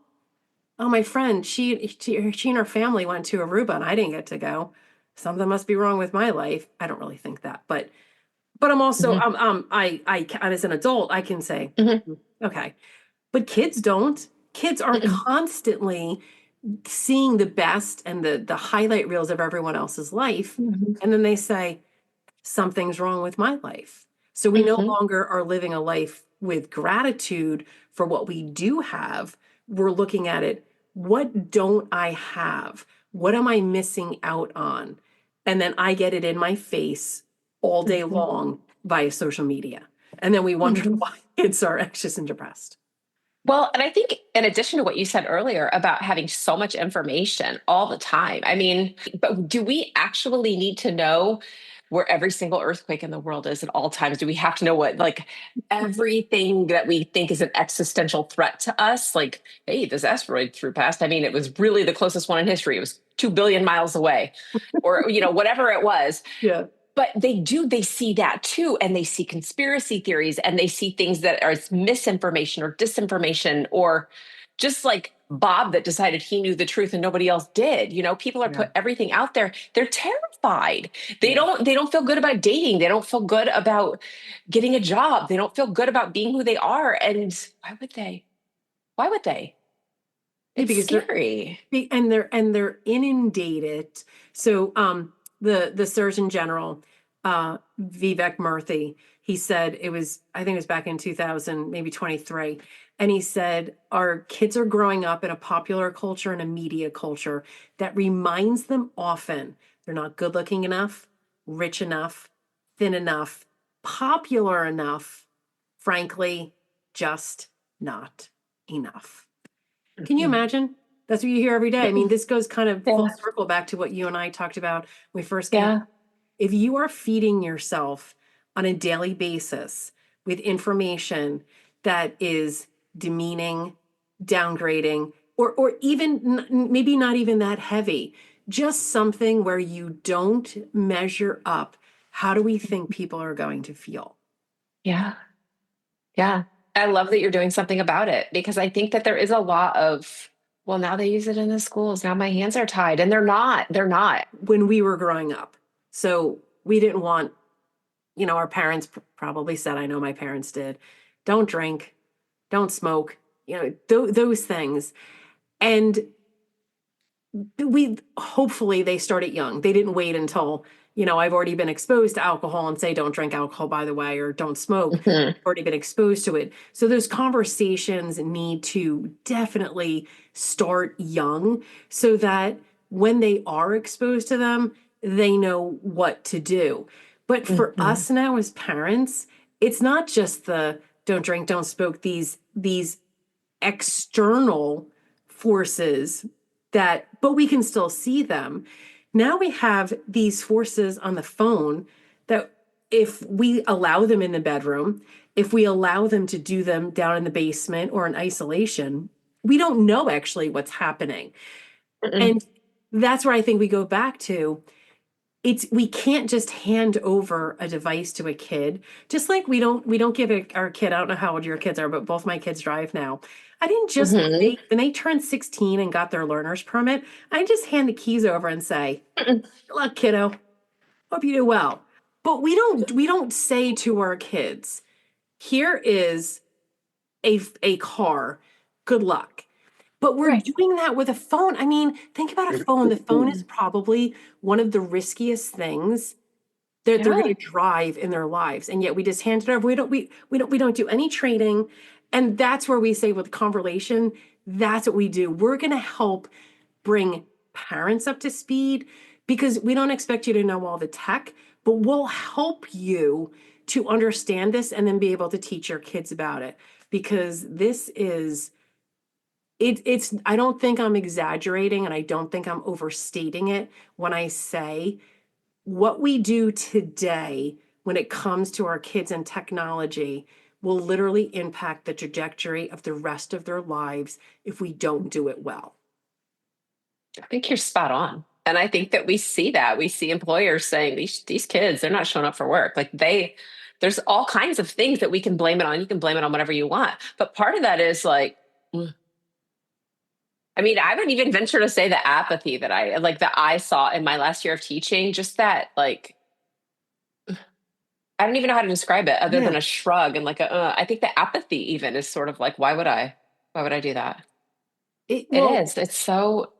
my friend, she and her family went to Aruba and I didn't get to go. Something must be wrong with my life. I don't really think that, but I'm also, I as an adult, I can say, okay, but kids don't. Kids are constantly seeing the best and the highlight reels of everyone else's life. And then they say, something's wrong with my life. So we no longer are living a life with gratitude for what we do have. We're looking at it. What don't I have? What am I missing out on? And then I get it in my face all day long via social media. And then we wonder why kids are anxious and depressed. Well, and I think in addition to what you said earlier about having so much information all the time, I mean, but do we actually need to know where every single earthquake in the world is at all times? Do we have to know what, like, everything that we think is an existential threat to us? Like, hey, this asteroid flew past. I mean, it was really the closest one in history. It was 2 billion miles away, or, whatever it was. Yeah. But they see that too. And they see conspiracy theories, and they see things that are misinformation or disinformation, or just like Bob that decided he knew the truth and nobody else did. People are put everything out there. They're terrified. They don't feel good about dating. They don't feel good about getting a job. They don't feel good about being who they are. And why would they? It's because scary. They're inundated. So the Surgeon General, Vivek Murthy, he said I think it was back in 2000, maybe 23. And he said, our kids are growing up in a popular culture and a media culture that reminds them often they're not good looking enough, rich enough, thin enough, popular enough, frankly, just not enough. Can you imagine? That's what you hear every day. I mean, this goes kind of full Yeah. circle back to what you and I talked about when we first came. Yeah. If you are feeding yourself on a daily basis with information that is demeaning, downgrading, or even maybe not even that heavy, just something where you don't measure up, how do we think people are going to feel? Yeah. Yeah. I love that you're doing something about it because I think that there is a lot of, well, now they use it in the schools. Now my hands are tied and they're not. They're not. When we were growing up. So we didn't want, our parents probably said, I know my parents did, don't drink, don't smoke, those things. And hopefully they started young. They didn't wait until, I've already been exposed to alcohol and say, don't drink alcohol, by the way, or don't smoke. Mhm. I've already been exposed to it. So those conversations need to definitely start young so that when they are exposed to them, they know what to do. But for Mhm. us now as parents, it's not just the don't drink, don't smoke, these external forces but we can still see them. Now we have these forces on the phone that if we allow them in the bedroom, if we allow them to do them down in the basement or in isolation, we don't know actually what's happening. Mm-mm. And that's where I think we go back to we can't just hand over a device to a kid, just like we don't give our kid, I don't know how old your kids are, but both my kids drive now. I didn't just Mhm. when they turned 16 and got their learner's permit, I just hand the keys over and say, Mm-mm. good luck, kiddo, hope you do well. But we don't say to our kids, here is a car, good luck. But we're Right. doing that with a phone. I mean, think about a phone. The phone is probably one of the riskiest things that they're going Yeah. to drive in their lives, and yet we just hand it over. We don't do any training. And that's where we say with conversation, that's what we do. We're going to help bring parents up to speed because we don't expect you to know all the tech, but we'll help you to understand this and then be able to teach your kids about it, because this is it's I don't think I'm exaggerating and I don't think I'm overstating it when I say what we do today when it comes to our kids and technology will literally impact the trajectory of the rest of their lives if we don't do it well. I think you're spot on. And I think that we see that. We see employers saying these kids, they're not showing up for work. Like there's all kinds of things that we can blame it on. You can blame it on whatever you want. But part of that is like, I mean, I would even venture to say the apathy that I saw in my last year of teaching, just that like I don't even know how to describe it other than Yeah. a shrug and like I think the apathy even is sort of like, why would I? Why would I do that? It Well, is. It's so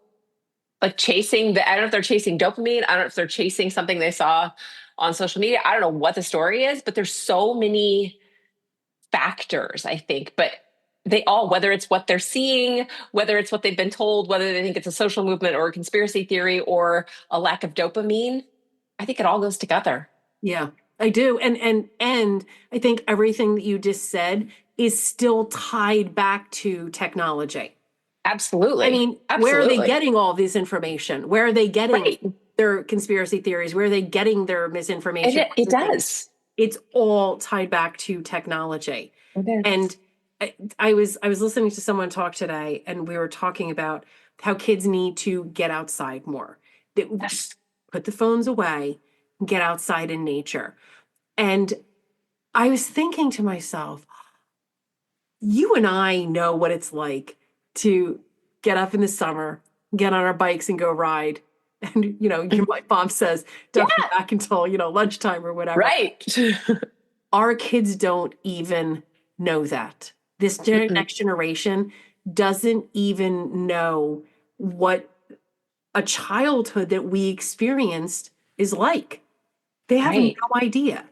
like I don't know if they're chasing dopamine. I don't know if they're chasing something they saw on social media. I don't know what the story is, but there's so many factors, I think. But they all, whether it's what they're seeing, whether it's what they've been told, whether they think it's a social movement or a conspiracy theory or a lack of dopamine, I think it all goes together. yeah, I do. And I think everything that you just said is still tied back to technology. I Absolutely. mean, where are they Absolutely. getting all this information? Where are they getting Right. their conspiracy theories? Where are they getting their misinformation? It does. It's all tied back to technology. It is. And I was listening to someone talk today, and we were talking about how kids need to get outside more. That Yes. put the phones away, get outside in nature. And I was thinking to myself, you and I know what it's like to get up in the summer, get on our bikes and go ride. And, my mom says, don't come Yeah. back until, lunchtime or whatever. Right. Our kids don't even know that. This Mm-mm. next generation doesn't even know what a childhood that we experienced is like. They have no Right. idea.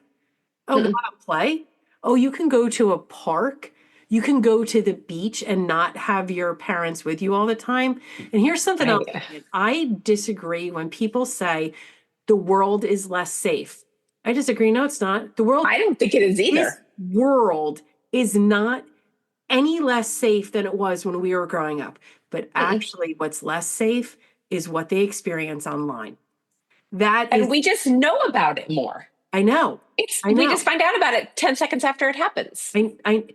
Oh, Mm-mm. want to play? Oh, you can go to a park. You can go to the beach and not have your parents with you all the time. And here's something else, Right. Megan. I disagree when people say the world is less safe. I disagree. No, it's not. I don't think it is This either. world is not any less safe than it was when we were growing up. but Mm-mm. actually what's less safe is what they experience online. That And is, we just know about it more. I know, It's I we know. just find out about it 10 seconds after it happens. I,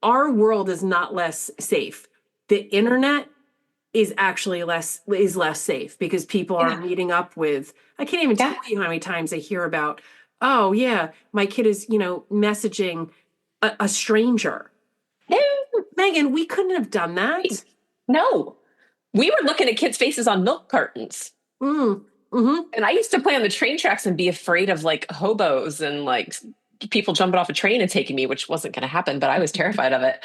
our world is not less safe. The internet is less safe because people are Yeah. meeting up with, I can't even tell Yeah. you how many times I hear about, oh yeah, my kid is, messaging a stranger. No. Megan, we couldn't have done that. No. We were looking at kids' faces on milk cartons. Mm, hmm. And I used to play on the train tracks and be afraid of like hobos and like people jumping off a train and taking me, which wasn't going to happen, but I was terrified of it.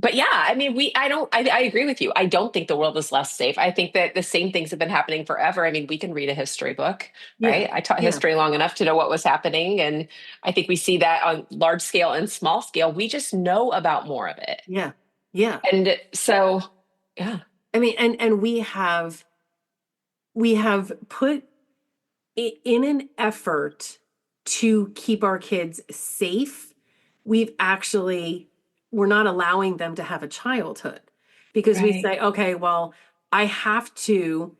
But yeah, I mean, I agree with you. I don't think the world is less safe. I think that the same things have been happening forever. I mean, we can read a history book, Yeah, right? I taught yeah, history long enough to know what was happening. And I think we see that on large scale and small scale. We just know about more of it. yeah, yeah. And so, yeah. I mean, and we have put in an effort to keep our kids safe, we're not allowing them to have a childhood because we Right. say, okay, well, I have to,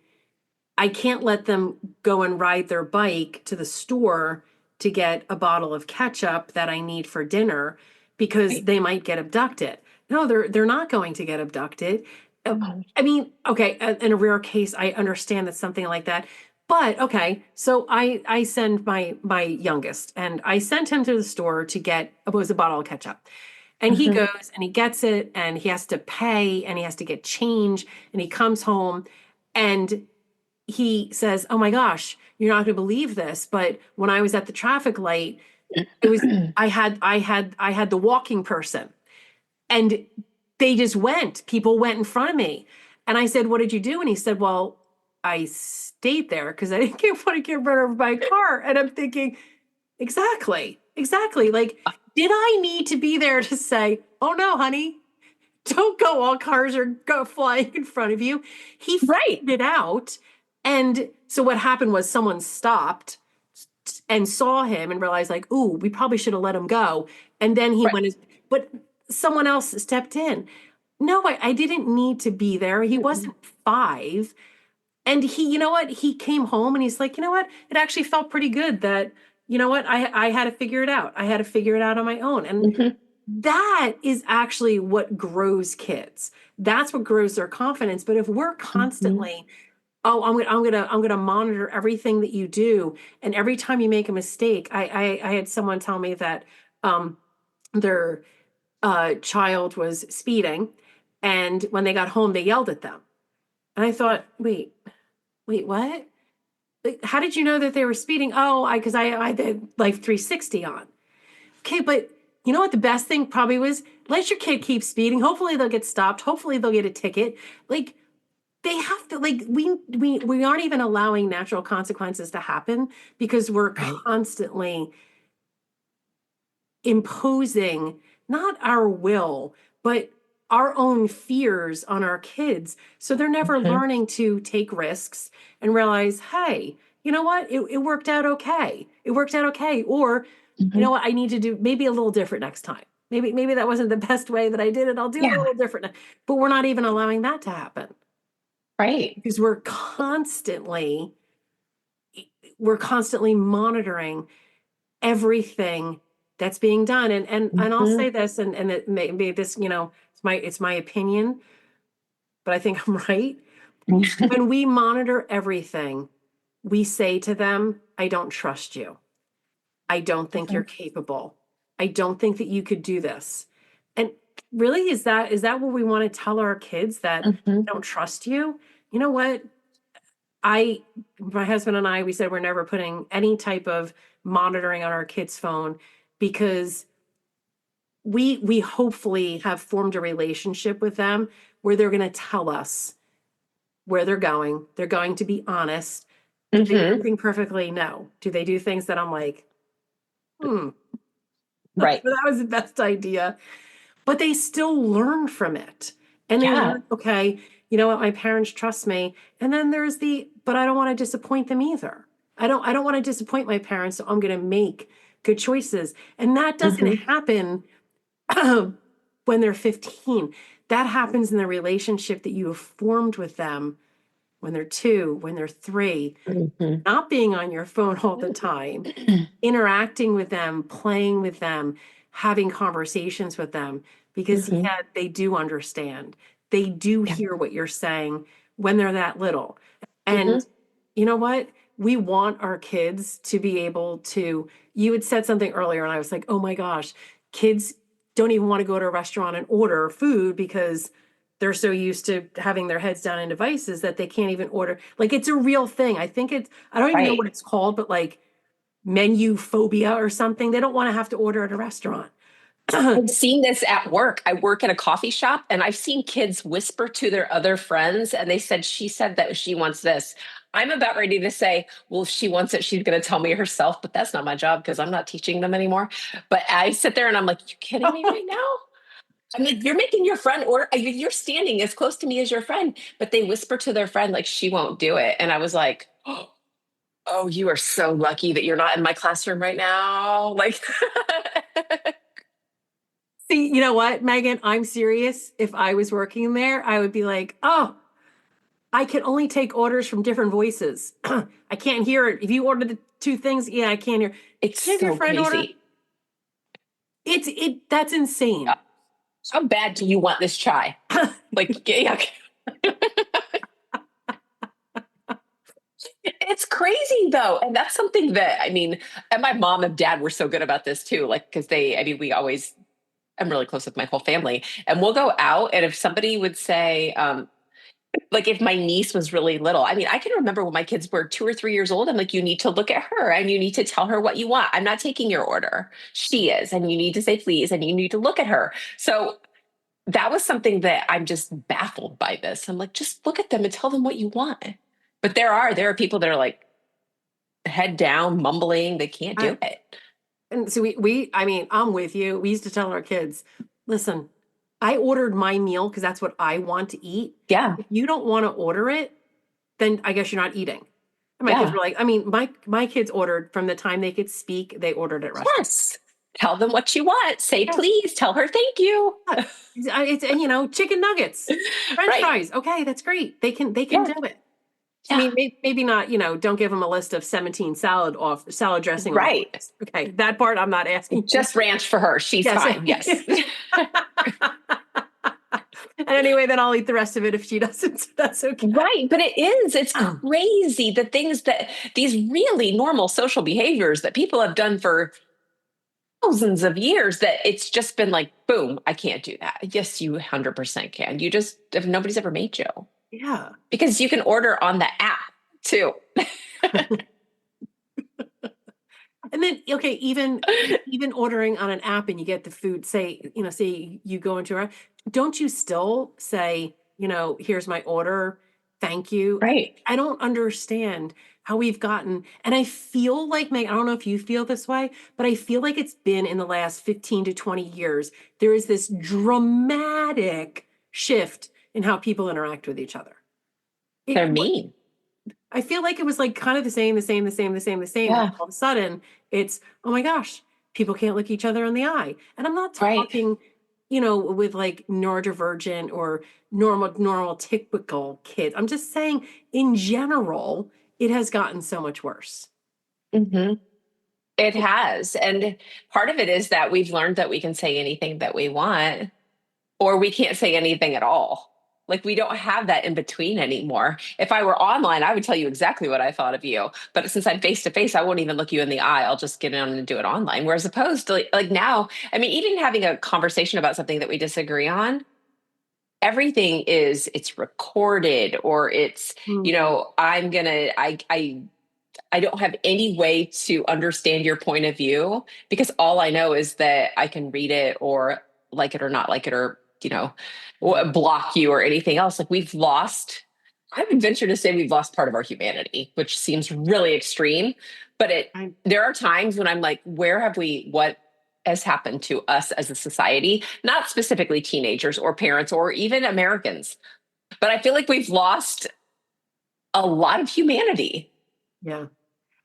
I can't let them go and ride their bike to the store to get a bottle of ketchup that I need for dinner because Right. they might get abducted. No, they're not going to get abducted. Oh, I mean, okay, in a rare case, I understand that something like that. But okay, so I send my youngest and I sent him to the store to get was a bottle of ketchup. And he mhm. goes and he gets it and he has to pay and he has to get change and he comes home and he says, "Oh my gosh, you're not going to believe this, but when I was at the traffic light, it was I had the walking person and they just went. People went in front of me." And I said, "What did you do?" And he said, "Well, I stayed there because I didn't want to get run over by a car." And I'm thinking, exactly, exactly. Like, did I need to be there to say, "Oh no, honey, don't go, all cars are go flying in front of you"? He Right. figured it out. And so what happened was someone stopped and saw him and realized like, "Ooh, we probably should have let him go." And then he Right. went, but someone else stepped in. No, I didn't need to be there. He Mm-mm. wasn't 5. And he, you know what? He came home and he's like, "You know what? It actually felt pretty good that, you know what? I had to figure it out. I had to figure it out on my own." And Mhm. that is actually what grows kids. That's what grows their confidence. But if we're Mhm. constantly, oh, I'm gonna monitor everything that you do, and every time you make a mistake, I had someone tell me that their child was speeding, and when they got home, they yelled at them. And I thought, wait, what? Like, how did you know that they were speeding? Oh, I did Life 360 on. Okay, but you know what the best thing probably was? Let your kid keep speeding. Hopefully they'll get stopped. Hopefully they'll get a ticket. Like they have to, like, we aren't even allowing natural consequences to happen because we're Right. constantly imposing not our will, but our own fears on our kids. So they're never Mhm. learning to take risks and realize, hey, you know what? It worked out okay. It worked out okay. Or, you know Mhm. what? I need to do maybe a little different next time. Maybe that wasn't the best way that I did it. I'll do it a Yeah. little different. But we're not even allowing that to happen Right. because we're constantly monitoring everything that's being done. And I'll Mhm. say this, and it maybe this, it's my opinion, but I think I'm right. When we monitor everything, we say to them, "I don't trust you. I don't think you're Mhm. capable. I don't think that you could do this." And really, is that what we want to tell our kids, that Mhm. I don't trust you? You know what? I My husband and I, we said we're never putting any type of monitoring on our kids' phone because we hopefully have formed a relationship with them where they're going to tell us where they're going. They're going to be honest. Do they do Mhm. everything perfectly? No. Do they do things that I'm like, hmm, Right. that was the best idea? But they still learn from it. And they Yeah. learn, okay, you know what, my parents trust me. And then there's but I don't want to disappoint them either. I don't want to disappoint my parents, so I'm going to make good choices. And that doesn't Mhm. happen when they're 15. that happens in the relationship that you have formed with them when they're 2, when they're 3, not being on your phone all the time, interacting with them, playing with them, having conversations with them, because yeah, they do understand. They do hear what you're saying when they're that little. And you know what? We want our kids to be able to, you had said something earlier, and I was like, oh my gosh, kids don't even want to go to a restaurant and order food because they're so used to having their heads down in devices that they can't even order. Like, it's a real thing. I think it's, I don't even know what it's called, but like menu phobia or something. They don't want to have to order at a restaurant. I've seen this at work. I work at a coffee shop and I've seen kids whisper to their other friends and they said, she said that she wants this. I'm about ready to say, well, if she wants it, she's going to tell me herself, but that's not my job because I'm not teaching them anymore. But I sit there and I'm like, you kidding me right now? I'm like, you're making your friend order. You're standing as close to me as your friend, but they whisper to their friend, like, she won't do it. And I was like, oh, you are so lucky that you're not in my classroom right now. Like, See, you know what, Megan? I'm serious. If I was working there, I would be like, oh, I can only take orders from different voices. I can't hear it. If you order the 2 things, yeah, I can't hear. it's Can so your friend crazy. order? That's insane. How bad do you want this chai? Like, yeah. It's crazy though. And that's something that, I mean, and my mom and dad were so good about this too. Like, cause they, I mean, we always, I'm really close with my whole family and we'll go out. And if somebody would say, like if my niece was really little, I mean, I can remember when my kids were 2 or 3 years old. I'm like, you need to look at her and you need to tell her what you want. I'm not taking your order. She is. And you need to say please. And you need to look at her. So that was something that I'm just baffled by this. I'm like, just look at them and tell them what you want. But there are people that are like head down, mumbling. They can't do it. And so I mean, I'm with you. We used to tell our kids, listen, I ordered my meal because that's what I want to eat. Yeah. If you don't want to order it, then I guess you're not eating. And my kids Yeah. were like, I mean, my kids ordered from the time they could speak, they ordered at restaurants. Yes. Tell them what you want. Say Yes. please. Tell her thank you. It's you know, chicken nuggets, French Right. fries. Okay, that's great. They can Yeah. do it. I Yeah. mean, maybe not, you know, don't give them a list of 17 salad dressing Right. offerings. Okay, that part I'm not asking. Just ranch for her. She's Yes. fine. Yes. And anyway, then I'll eat the rest of it if she doesn't. So that's okay. Right. But it is. It's crazy. The things that these really normal social behaviors that people have done for thousands of years, that it's just been like, boom, I can't do that. Yes, you 100% can. You just, if nobody's ever made you. Yeah. Because you can order on the app too. And then, okay, even ordering on an app and you get the food, say, you know, say you go into a, don't you still say, you know, here's my order, thank you. Right. I don't understand how we've gotten, and I feel like, Meg, I don't know if you feel this way, but I feel like it's been in the last 15 to 20 years, there is this dramatic shift in how people interact with each other. They're mean. I feel like it was like kind of the same. Yeah. All of a sudden, it's, oh my gosh, people can't look each other in the eye. And I'm not Right. talking, you know, with like neurodivergent or normal, typical kids. I'm just saying, in general, it has gotten so much worse. Mm-hmm. It has. And part of it is that we've learned that we can say anything that we want, or we can't say anything at all. Like we don't have that in between anymore. If I were online, I would tell you exactly what I thought of you. But since I'm face to face, I won't even look you in the eye. I'll just get in and do it online. Whereas opposed to like now, I mean, even having a conversation about something that we disagree on, everything is it's recorded or it's, you know, I don't have any way to understand your point of view because all I know is that I can read it or like it or not like it or, you know, block you or anything else. Like I would venture to say we've lost part of our humanity, which seems really extreme. But there are times when I'm like, what has happened to us as a society? Not specifically teenagers or parents or even Americans, but I feel like we've lost a lot of humanity. Yeah.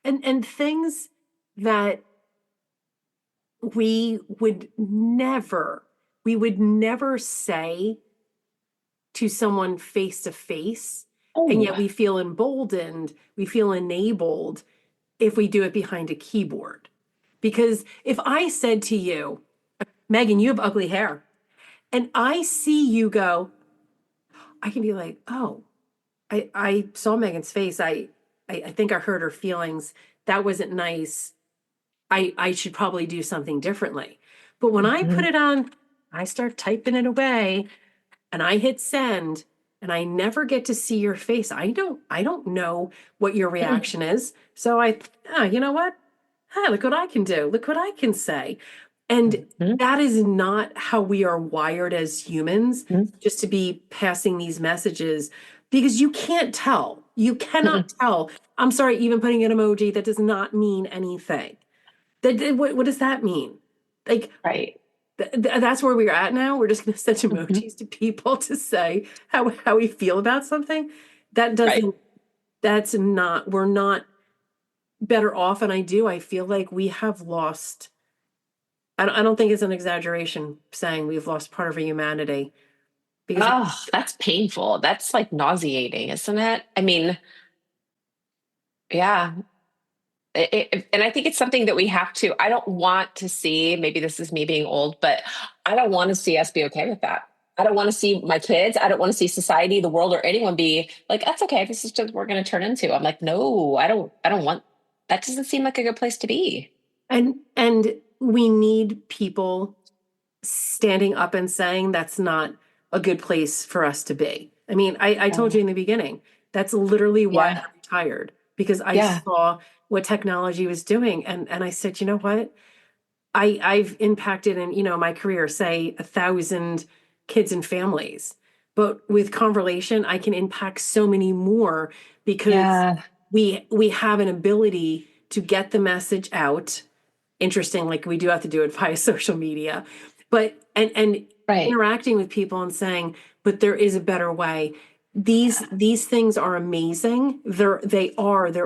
And things that we would never say to someone face to face, and yet Oh, we feel emboldened, we feel enabled if we do it behind a keyboard. Because if I said to you, Megan, you have ugly hair, and I see you go, I can be like, oh, I saw Megan's face. I think I hurt her feelings. That wasn't nice. I should probably do something differently. But when I put mhm. it on, I start typing it away and I hit send and I never get to see your face. I don't know what your reaction is. So you know what? Hey, look what I can do. Look what I can say. And Mhm. that is not how we are wired as humans, Mhm. just to be passing these messages because you can't tell. You cannot Mhm. tell. I'm sorry, even putting an emoji that does not mean anything. What does that mean? Like, Right. that's where we're at now. We're just going to send Mhm. emojis to people to say how we feel about something. That Right. doesn't, that's not, we're not better off. And I feel like we have lost, I don't think it's an exaggeration saying we've lost part of our humanity because Oh, that's painful. That's like nauseating, isn't it? I mean, yeah. And I think it's something that we have to, I don't want to see, maybe this is me being old, but I don't want to see us be okay with that. I don't want to see my kids. I don't want to see society, the world, or anyone be like, that's okay. This is just what we're going to turn into. I'm like, no, I don't want, that doesn't seem like a good place to be. and we need people standing up and saying that's not a good place for us to be. I mean, I told you Oh, in the beginning, that's literally why yeah. I retired because I Yeah. saw what technology was doing. And I said, you know what? I've impacted in, my career, say 1,000 kids and families. But with conversation, I can impact so many more because Yeah. we have an ability to get the message out. Interesting, like we do have to do it via social media, but and Right. interacting with people and saying, but there is a better way. These things are amazing. They're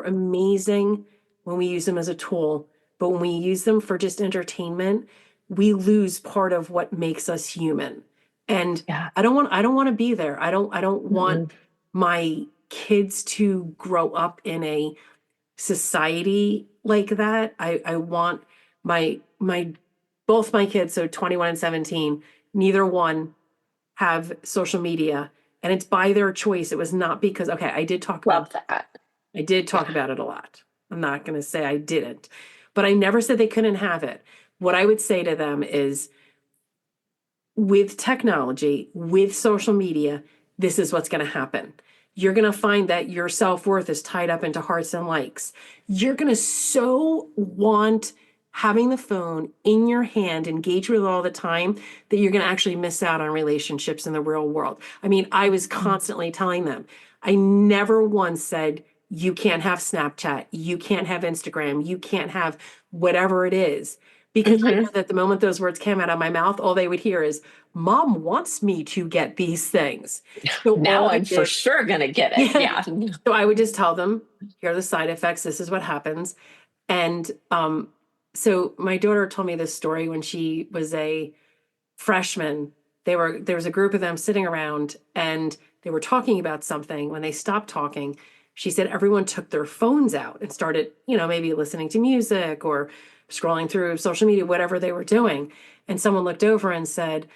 amazing when we use them as a tool, but when we use them for just entertainment, we lose part of what makes us human. And Yeah. I don't want to be there. I don't want Mm-mm. my kids to grow up in a society like that. I want my both my kids, so 21 and 17, neither one have social media. And it's by their choice. It was not because, okay, Love that. I did talk Yeah. about it a lot. I'm not going to say I didn't, but I never said they couldn't have it. What I would say to them is with technology, with social media, this is what's going to happen. You're going to find that your self worth is tied up into hearts and likes. You're going to so want having the phone in your hand, engage with it all the time, that you're going to actually miss out on relationships in the real world. I mean, I was constantly telling them, I never once said, you can't have Snapchat, you can't have Instagram, you can't have whatever it is. Because I Hmm. know that the moment those words came out of my mouth, all they would hear is, Mom wants me to get these things. So Now all I I'm for did, sure going to get it. yeah. Yeah. So I would just tell them, here are the side effects. This is what happens. And so my daughter told me this story when she was a freshman. There was a group of them sitting around and they were talking about something. When they stopped talking, she said everyone took their phones out and started, maybe listening to music or scrolling through social media, whatever they were doing. And someone looked over and said,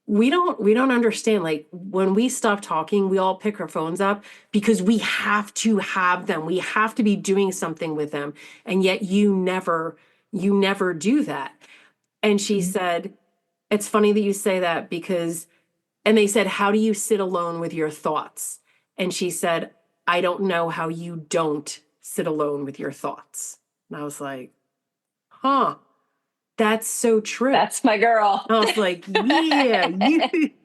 we don't understand, like when we stop talking we all pick our phones up because we have to have them, we have to be doing something with them, and yet you never do that. And she said, it's funny that you say that because, and they said, how do you sit alone with your thoughts? And she said, I don't know how you don't sit alone with your thoughts. And I was like, huh, that's so true. That's my girl. I was like, yeah,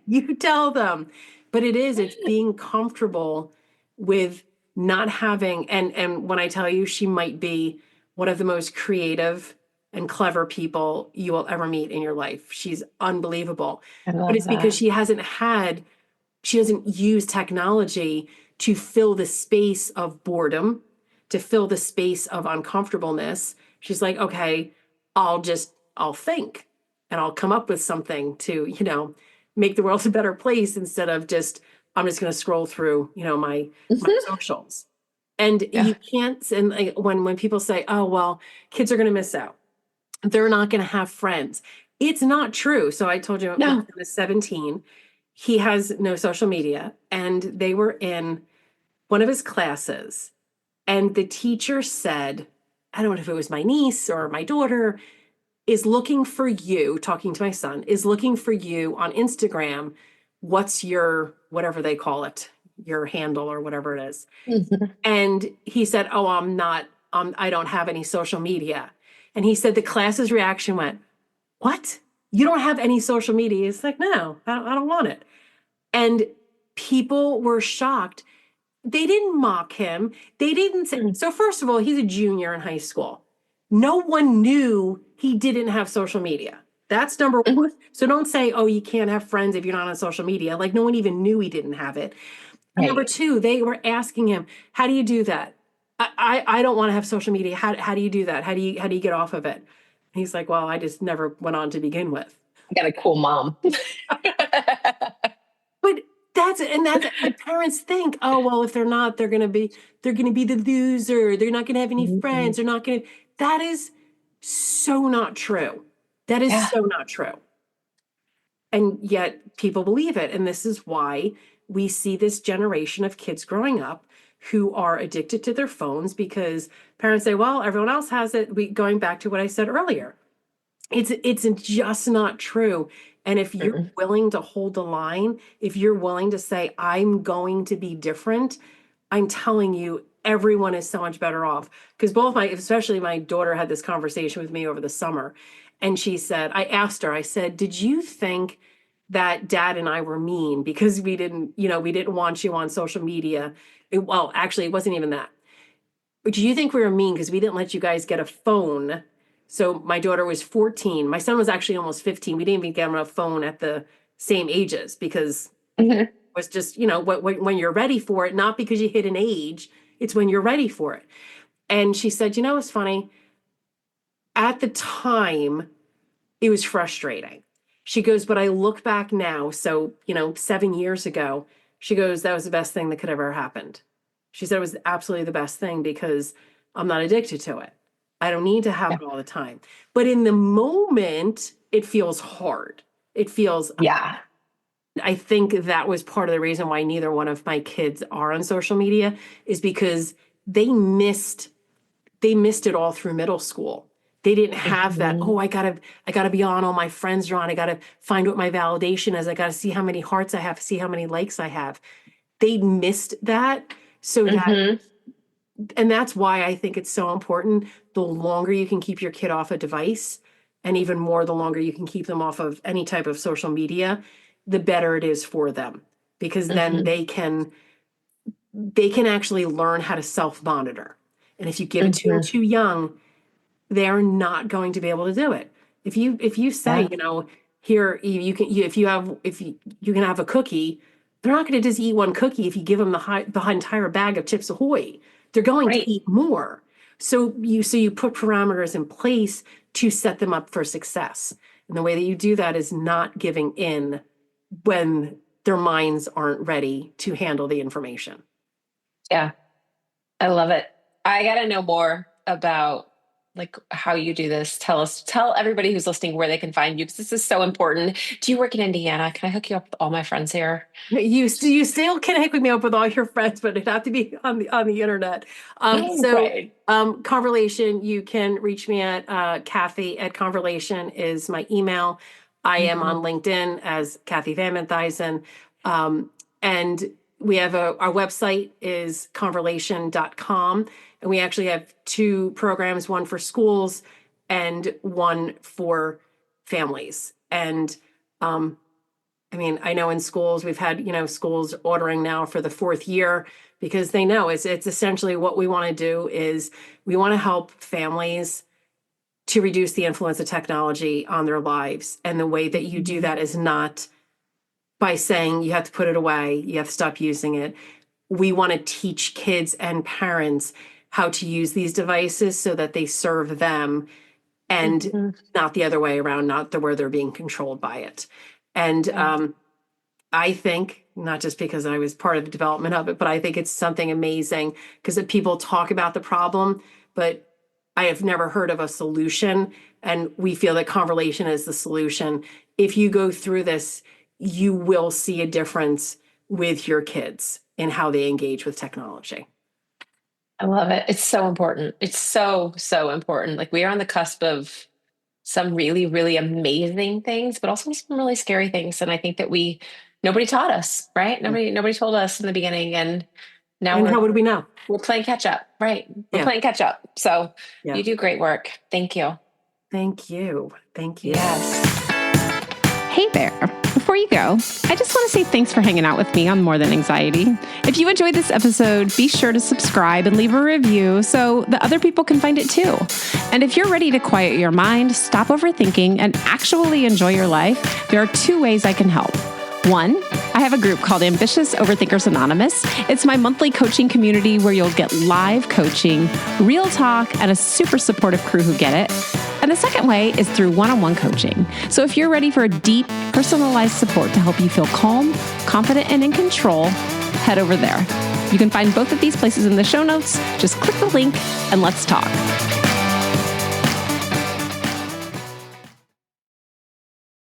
you tell them. But it's being comfortable with not having, and when I tell you she might be one of the most creative and clever people you will ever meet in your life. She's unbelievable. I But love it's because that. she doesn't use technology to fill the space of boredom, to fill the space of uncomfortableness. She's like, okay, I'll think and I'll come up with something to, make the world a better place instead of just I'm just going to scroll through, my Mhm. socials. And Yeah. you can't, and like, when people say, oh, well, kids are going to miss out, they're not going to have friends. It's not true. So I told you my son No. is 17. He has no social media. And they were in one of his classes. And the teacher said, I don't know if it was my niece or my daughter, is looking for you, talking to my son, is looking for you on Instagram. What's your, whatever they call it, your handle or whatever it is. Mhm. And he said, oh, I'm not, I don't have any social media. And he said the class's reaction went, what? You don't have any social media? It's like, no, I don't want it. And people were shocked. They didn't mock him. They didn't say, Mm. so first of all, he's a junior in high school. No one knew he didn't have social media. That's number one. Mhm. So don't say, oh, you can't have friends if you're not on social media. Like no one even knew he didn't have it. And number Right. two, they were asking him, how do you do that? I don't want to have social media. How do you do that? How do you get off of it? And he's like, well, I just never went on to begin with. I got a cool mom. But and parents think, oh, well, if they're not, they're gonna be the loser. They're not gonna have any Mhm. friends. They're not gonna. That is so not true. That is Yeah. so not true. And yet people believe it. And this is why we see this generation of kids growing up who are addicted to their phones because parents say, well, everyone else has it. Going back to what I said earlier, it's just not true. And if you're Mm-mm. willing to hold the line, if you're willing to say, I'm going to be different, I'm telling you, everyone is so much better off. Because especially my daughter had this conversation with me over the summer. And she said, I asked her, I said, did you think that dad and I were mean because we didn't want you on social media? Well, actually, it wasn't even that. Do you think we were mean because we didn't let you guys get a phone? So my daughter was 14. My son was actually almost 15. We didn't even get him a phone at the same ages because Mhm. it was just, when you're ready for it, not because you hit an age, it's when you're ready for it. And she said, it's funny. At the time, it was frustrating. She goes, but I look back now. So, 7 years ago, she goes, that was the best thing that could ever happened. She said it was absolutely the best thing because I'm not addicted to it. I don't need to have Yeah. it all the time. But in the moment, it feels hard. It feels, Yeah. I think that was part of the reason why neither one of my kids are on social media is because they missed they missed it all through middle school. They didn't have that, Mhm. oh, I gotta be on, all my friends are on, I gotta find what my validation is, I gotta see how many hearts I have, see how many likes I have. They missed that. So Mhm. and that's why I think it's so important. The longer you can keep your kid off a device, and even more, the longer you can keep them off of any type of social media, the better it is for them. Because then Mhm. they can actually learn how to self-monitor. And if you give it to them Mhm. too young, they're not going to be able to do it. If you say, Yeah. here if you can have a cookie, they're not going to just eat one cookie if you give them the entire bag of Chips Ahoy. They're going to Right. eat more. So you put parameters in place to set them up for success. And the way that you do that is not giving in when their minds aren't ready to handle the information. Yeah. I love it. I got to know more about like how you do this. Tell everybody who's listening where they can find you because this is so important. Do you work in Indiana? Can I hook you up with all my friends here? You still can hook me up with all your friends, but it'd have to be on the internet. So Right. Conversation, you can reach me at Kathy at Conversation is my email. I am Mhm. on LinkedIn as Kathy Van Benthuysen. And we have our website is conversation.com. And we actually have two programs, one for schools and one for families. And um, I mean, I know in schools we've had, schools ordering now for the fourth year because they know it's essentially what we want to do is we want to help families to reduce the influence of technology on their lives. And the way that you do Mhm. that is not by saying you have to put it away, you have to stop using it. We want to teach kids and parents how to use these devices so that they serve them and Mhm. not the other way around, not the where they're being controlled by it. And Yeah. I think, not just because I was part of the development of it, but I think it's something amazing because people talk about the problem, but I have never heard of a solution. And we feel that conversation is the solution. If you go through this, you will see a difference with your kids in how they engage with technology. I love it. It's so important. It's so, so important. Like we are on the cusp of some really, really amazing things, but also some really scary things. And I think that nobody taught us, right? Nobody told us in the beginning. And now And how would we know? We're playing catch up, right? We're Yeah. playing catch up. So Yeah. you do great work. Thank you. Thank you. Thank you. Yes. Hey there. Before you go, I just want to say thanks for hanging out with me on More Than Anxiety. If you enjoyed this episode, be sure to subscribe and leave a review so that other people can find it too. And if you're ready to quiet your mind, stop overthinking, and actually enjoy your life, there are 2 ways I can help. 1, I have a group called Ambitious Overthinkers Anonymous. It's my monthly coaching community where you'll get live coaching, real talk, and a super supportive crew who get it. And the second way is through one-on-one coaching. So if you're ready for a deep, personalized support to help you feel calm, confident, and in control, head over there. You can find both of these places in the show notes. Just click the link and let's talk.